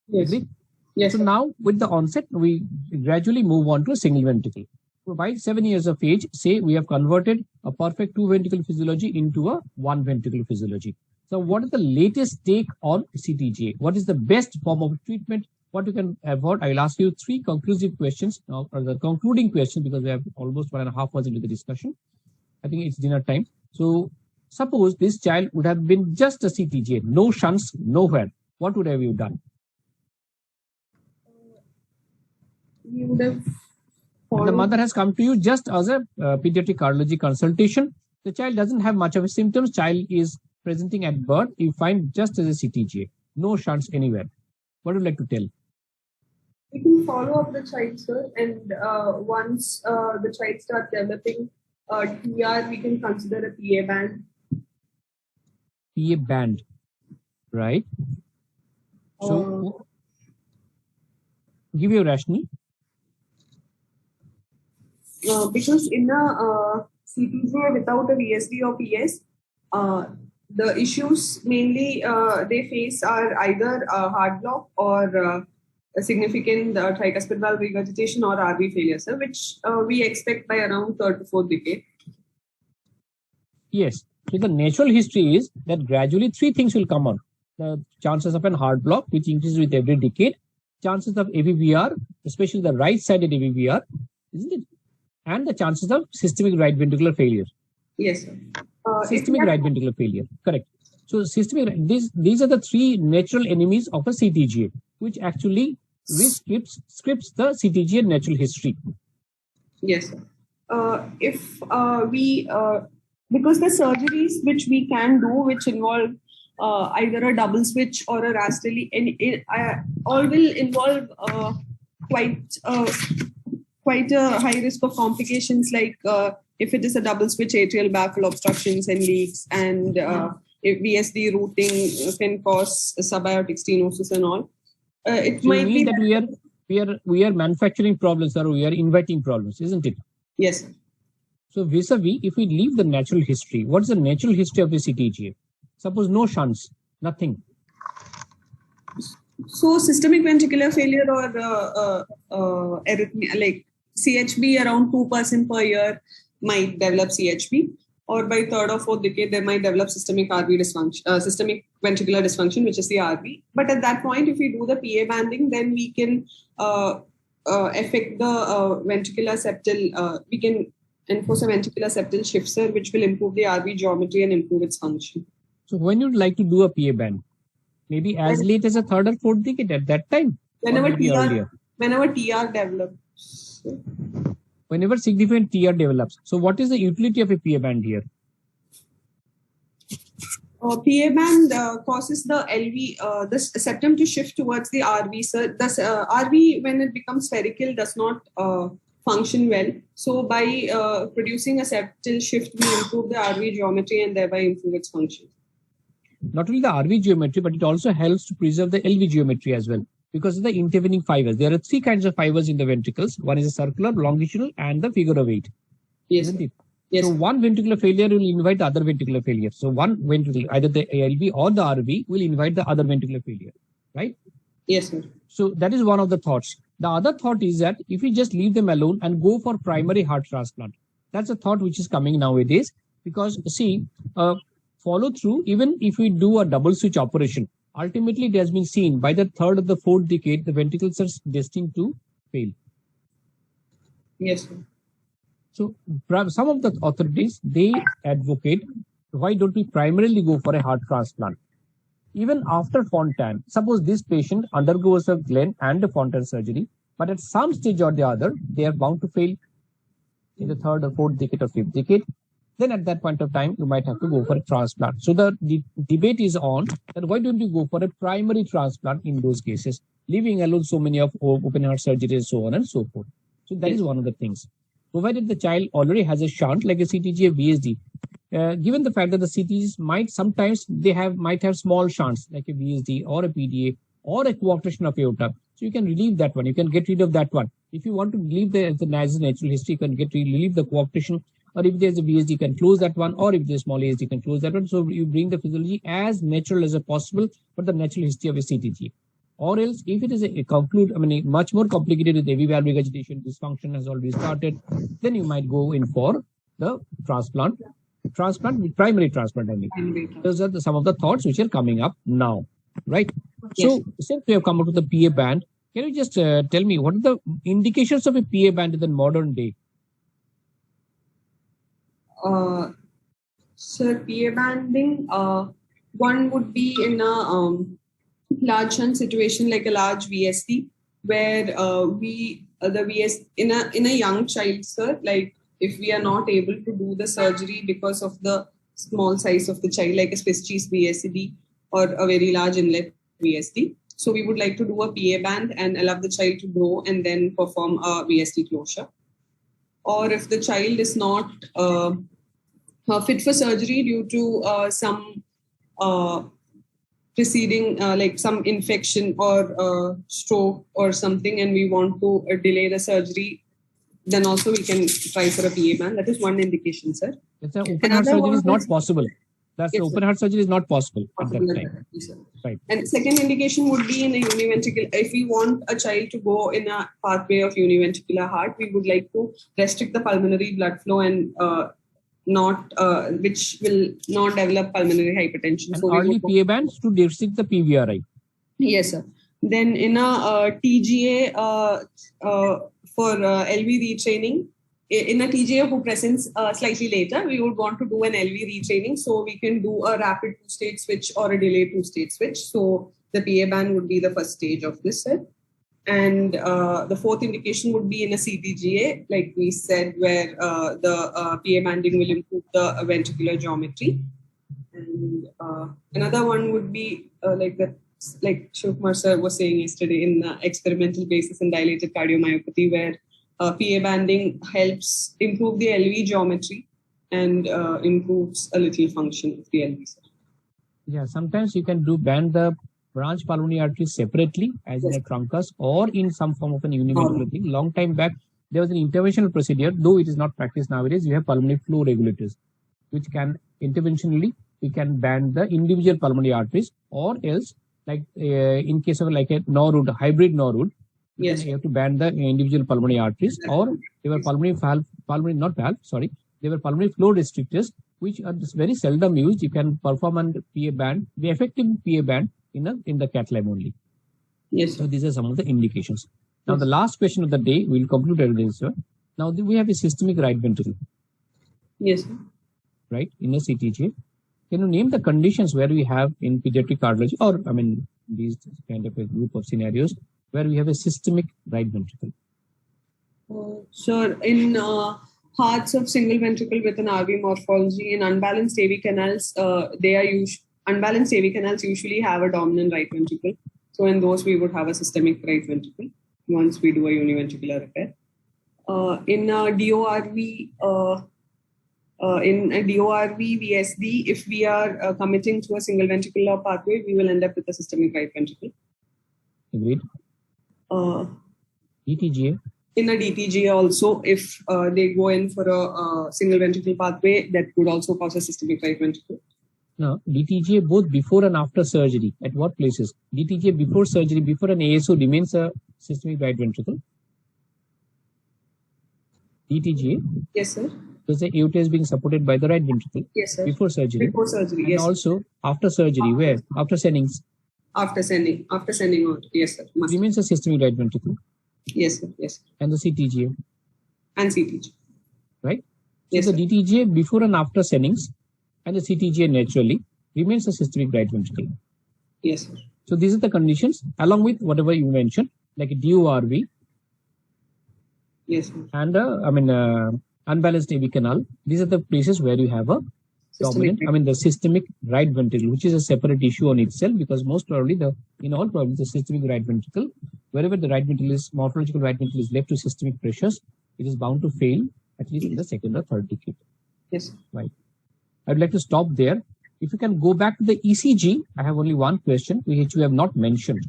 Yes. Agree? Yes. So now with the onset, we gradually move on to a single ventricle. So by 7 years of age, say we have converted a perfect 2 ventricle physiology into a 1 ventricle physiology. So what is the latest take on CTGA? What is the best form of treatment? What you can avoid? I will ask you 3 conclusive questions, or the concluding question, because we have almost 1.5 hours into the discussion. I think it's dinner time. So suppose this child would have been just a CTGA, no shunts, nowhere. What would have you done? You would have the mother has come to you just as a pediatric cardiology consultation. The child doesn't have much of a symptoms. Child is presenting at birth. You find just as a CTGA, no shunts anywhere. What would you like to tell? We can follow up the child, sir, and once the child starts developing TR, we can consider a PA band. PA band, right? So, give your rationale. Because in a CTGA without a VSD or PS, the issues mainly they face are either a heart block or a significant tricuspid valve regurgitation or RV failure, sir, which we expect by around 3rd to 4th decade. Yes. So the natural history is that gradually 3 things will come on. The chances of an heart block, which increases with every decade, chances of AVVR, especially the right-sided AVVR, isn't it? And the chances of systemic right ventricular failure. Yes, sir. Systemic right ventricular failure, correct. So systemic, these are the 3 natural enemies of a CTGA, which actually scripts the CTGA natural history. Yes, sir. If we because the surgeries which we can do, which involve either a double switch or a Rastelli, all will involve quite a high risk of complications like if it is a double switch atrial baffle obstructions and leaks, and if VSD routing can cause subaortic stenosis and all. It So might you mean be that we are manufacturing problems, or we are inviting problems, isn't it? Yes. So vis-a-vis, if we leave the natural history, what's the natural history of the CTGA? Suppose no shunts, nothing. So systemic ventricular failure or arrhythmia, like CHB around 2% per year might develop CHB, or by third or fourth decade they might develop systemic RV dysfunction, systemic ventricular dysfunction, which is the RV. But at that point, if we do the PA banding, then we can affect the ventricular septal. We can enforce a ventricular septal shifter, which will improve the RV geometry and improve its function. So when you'd like to do a PA band, maybe as late as a third or fourth decade at that time, whenever earlier. Whenever TR develops. Whenever significant TR develops. So what is the utility of a PA band here? PA band causes the LV, the septum to shift towards the RV. So the RV, when it becomes spherical, does not function well. So by producing a septal shift, we improve the RV geometry and thereby improve its function. Not only the RV geometry, but it also helps to preserve the LV geometry as well, because of the intervening fibers. There are three kinds of fibers in the ventricles. One is a circular, longitudinal, and the figure of 8. Yes. Isn't it? Yes. So one ventricular failure will invite the other ventricular failure. So one ventricle, either the LV or the RV, will invite the other ventricular failure, right? Yes, sir. So that is one of the thoughts. The other thought is that if we just leave them alone and go for primary heart transplant, that's a thought which is coming nowadays, because see, follow through, even if we do a double switch operation, ultimately it has been seen by the third or the fourth decade, the ventricles are destined to fail. Yes, sir. So some of the authorities, they advocate, why don't we primarily go for a heart transplant? Even after Fontan, suppose this patient undergoes a Glenn and a Fontan surgery, but at some stage or the other, they are bound to fail in the third or fourth decade or fifth decade. Then at that point of time, you might have to go for a transplant. So the debate is on that why don't you go for a primary transplant in those cases, leaving alone so many of open heart surgeries, so on and so forth. So that is one of the things. Provided the child already has a shunt like a CTGA VSD, given the fact that the CTGs might sometimes might have small shunts like a VSD or a PDA or a cooptation of aorta. So you can relieve that one. You can get rid of that one. If you want to leave the natural history, you can relieve the cooptation. Or if there's a VSD, you can close that one. Or if there's small ASD, you can close that one. So you bring the physiology as natural as possible for the natural history of a CTG. Or else, if it is a much more complicated with AV valve regurgitation, dysfunction has already started, then you might go in for the transplant. Primary transplant, I mean. Those are some of the thoughts which are coming up now, right? Yes. So since we have come up with the PA band, can you just tell me what are the indications of a PA band in the modern day? Sir, PA banding, one would be in a large shunt situation like a large VSD, where the VS in a young child, sir, like if we are not able to do the surgery because of the small size of the child, like a Swiss cheese VSD or a very large inlet VSD. So we would like to do a PA band and allow the child to grow and then perform a VSD closure. Or if the child is not fit for surgery due to some preceding, like some infection or stroke or something, and we want to delay the surgery, then also we can try for a PA band. That is one indication, sir. That's open heart surgery is not possible. That's yes, open heart surgery is not possible at that time. Yes, right. And second indication would be in a univentricular. If we want a child to go in a pathway of univentricular heart, we would like to restrict the pulmonary blood flow and which will not develop pulmonary hypertension. And so early PA bands to restrict the PVRI. Yes, sir. Then in a TGA for LV retraining, in a TGA who presents slightly later, we would want to do an LV retraining. So we can do a rapid 2-state switch or a delayed 2-state switch. So the PA band would be the first stage of this set. And the fourth indication would be in a CTGA, like we said, where the PA banding will improve the ventricular geometry. And another one would be like Shivkumar sir was saying yesterday, in experimental basis in dilated cardiomyopathy, where PA banding helps improve the LV geometry and improves a little function of the LV. Yeah, sometimes you can band the branch pulmonary arteries separately as in a truncus or in some form of an univentricular thing. Long time back, there was an interventional procedure, though it is not practiced nowadays. You have pulmonary flow regulators, which can interventionally, we can band the individual pulmonary arteries, or else like in case of like a Norwood, hybrid Norwood, you have to band the individual pulmonary arteries, or they were pulmonary flow restrictors, which are very seldom used. You can perform a PA band, the effective PA band in the cath lab only. Yes. So these are some of the indications. Now the last question of the day, we'll conclude everything, sir. Now we have a systemic right ventricle. Yes, sir. Right, in a CTGA. Can you name the conditions where we have in pediatric cardiology, or I mean these kind of a group of scenarios where we have a systemic right ventricle? Sure. In hearts of single ventricle with an RV morphology, in unbalanced AV canals, unbalanced AV canals usually have a dominant right ventricle. So in those, we would have a systemic right ventricle once we do a univentricular repair. In a DORV, VSD, if we are committing to a single ventricular pathway, we will end up with a systemic right ventricle. Agreed. DTGA. In a DTGA also, if they go in for a single ventricle pathway, that could also cause a systemic right ventricle. Now, DTGA both before and after surgery, at what places? DTGA before surgery, before an ASO remains a systemic right ventricle? DTGA? Yes, sir. Because the aorta is being supported by the right ventricle. Yes, sir. Before surgery. Before surgery, and yes. Also after surgery, where? After sendings. After sending out, yes, sir. Remains a systemic right ventricle. Yes, sir. Yes. And the CTGA. And CTGA. Right? Yes. So the DTGA before and after sendings and the CTGA naturally remains a systemic right ventricle. Yes, sir. So these are the conditions along with whatever you mentioned, like a DORV. Yes, sir. And unbalanced AV canal. These are the places where you have a dominant, the systemic right ventricle, which is a separate issue on itself, because most probably in all probably the systemic right ventricle, wherever the right ventricle is, morphological right ventricle is left to systemic pressures, it is bound to fail at least in the second or third decade. Yes. Right. I'd like to stop there. If you can go back to the ECG, I have only one question which you have not mentioned.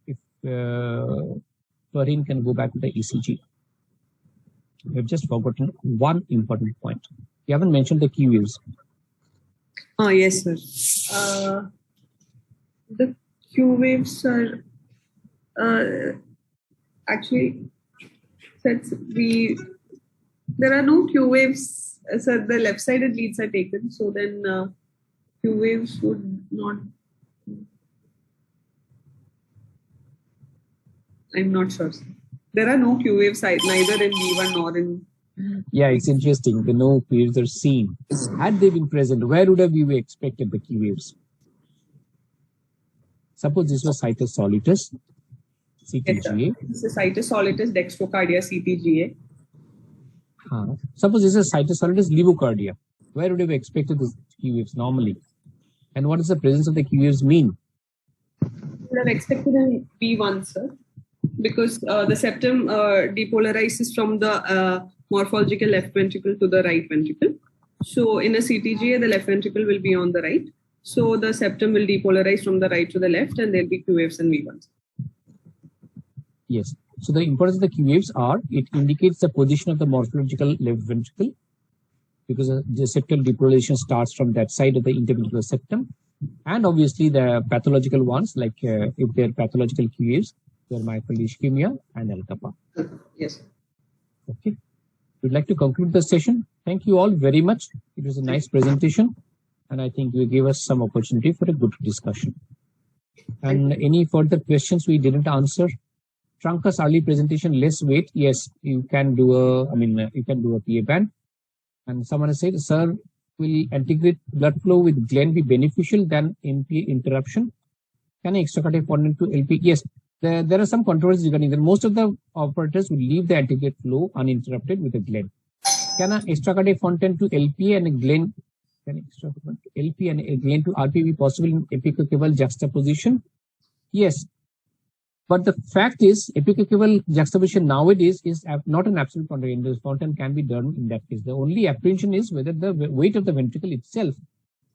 If Fareen can go back to the ECG. We have just forgotten one important point. You haven't mentioned the Q waves. Oh, yes, sir. The Q waves are actually, there are no Q waves, sir. The left-sided leads are taken, so then Q waves would not. I'm not sure, sir. There are no Q waves neither in V1 nor in. Yeah, it's interesting. The no Q waves are seen. Had they been present, where would have you expected the Q waves? Suppose this was situs solitus, CTGA. Yes, this is situs solitus dextrocardia, CTGA. Suppose this is situs solitus levocardia. Where would you have expected the Q waves normally? And what does the presence of the Q waves mean? Would have expected in V1, sir, because the septum depolarizes from the morphological left ventricle to the right ventricle. So in a CTGA, the left ventricle will be on the right. So the septum will depolarize from the right to the left, and there'll be Q waves and V1s. Yes. So the importance of the Q waves are, it indicates the position of the morphological left ventricle, because the septal depolarization starts from that side of the interventricular septum. And obviously the pathological ones, like if they're pathological Q waves, they're myocardial ischemia and L kappa. Yes. Okay. We'd like to conclude the session. Thank you all very much. It was a nice presentation, and I think you gave us some opportunity for a good discussion. And any further questions we didn't answer? Truncus early presentation, less weight. Yes, you can do you can do a PA band. And someone has said, sir, will antegrade blood flow with Glenn be beneficial than NPA interruption? Can I extracardiac fondant to LP? Yes. There are some controversies regarding that. Most of the operators will leave the antegrade flow uninterrupted with a Glenn. Can an extracardiac fondant to LP and a Glenn, LP and a Glenn to RP be possible in apical cable juxtaposition? Yes. But the fact is, epicaval juxtaposition nowadays is not an absolute content. The content can be done in that case. The only apprehension is whether the weight of the ventricle itself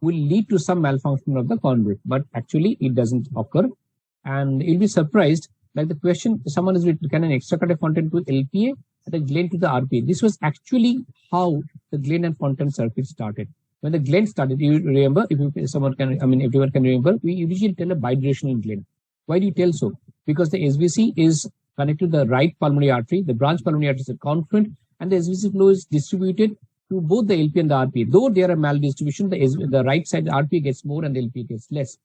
will lead to some malfunction of the conduit. But actually, it doesn't occur. And you'll be surprised, like the question, someone has written, can an extracardiac content to LPA and a Glenn to the RPA? This was actually how the Glenn and Fontaine circuit started. When the Glenn started, you remember, everyone can remember, we usually tell a bidirectional Glenn. Why do you tell so? Because the SVC is connected to the right pulmonary artery, the branch pulmonary arteries are confluent, and the SVC flow is distributed to both the LP and the RP. Though they are a maldistribution, the right side RP gets more and the LP gets less.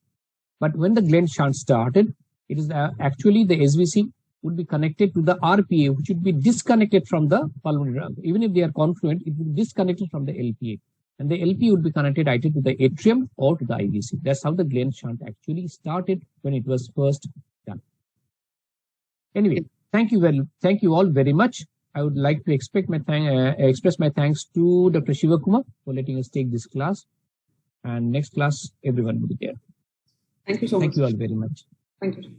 But when the Glenn shunt started, it is actually the SVC would be connected to the RPA, which would be disconnected from the pulmonary artery. Even if they are confluent, it would be disconnected from the LPA. And the LP would be connected either to the atrium or to the IVC. That's how the Glenn shunt actually started when it was first done. Anyway, thank you all very much. I would like to express my thanks to Dr. Shivakumar for letting us take this class. And next class, everyone will be there. Thank you so much. Thank you all very much. Thank you.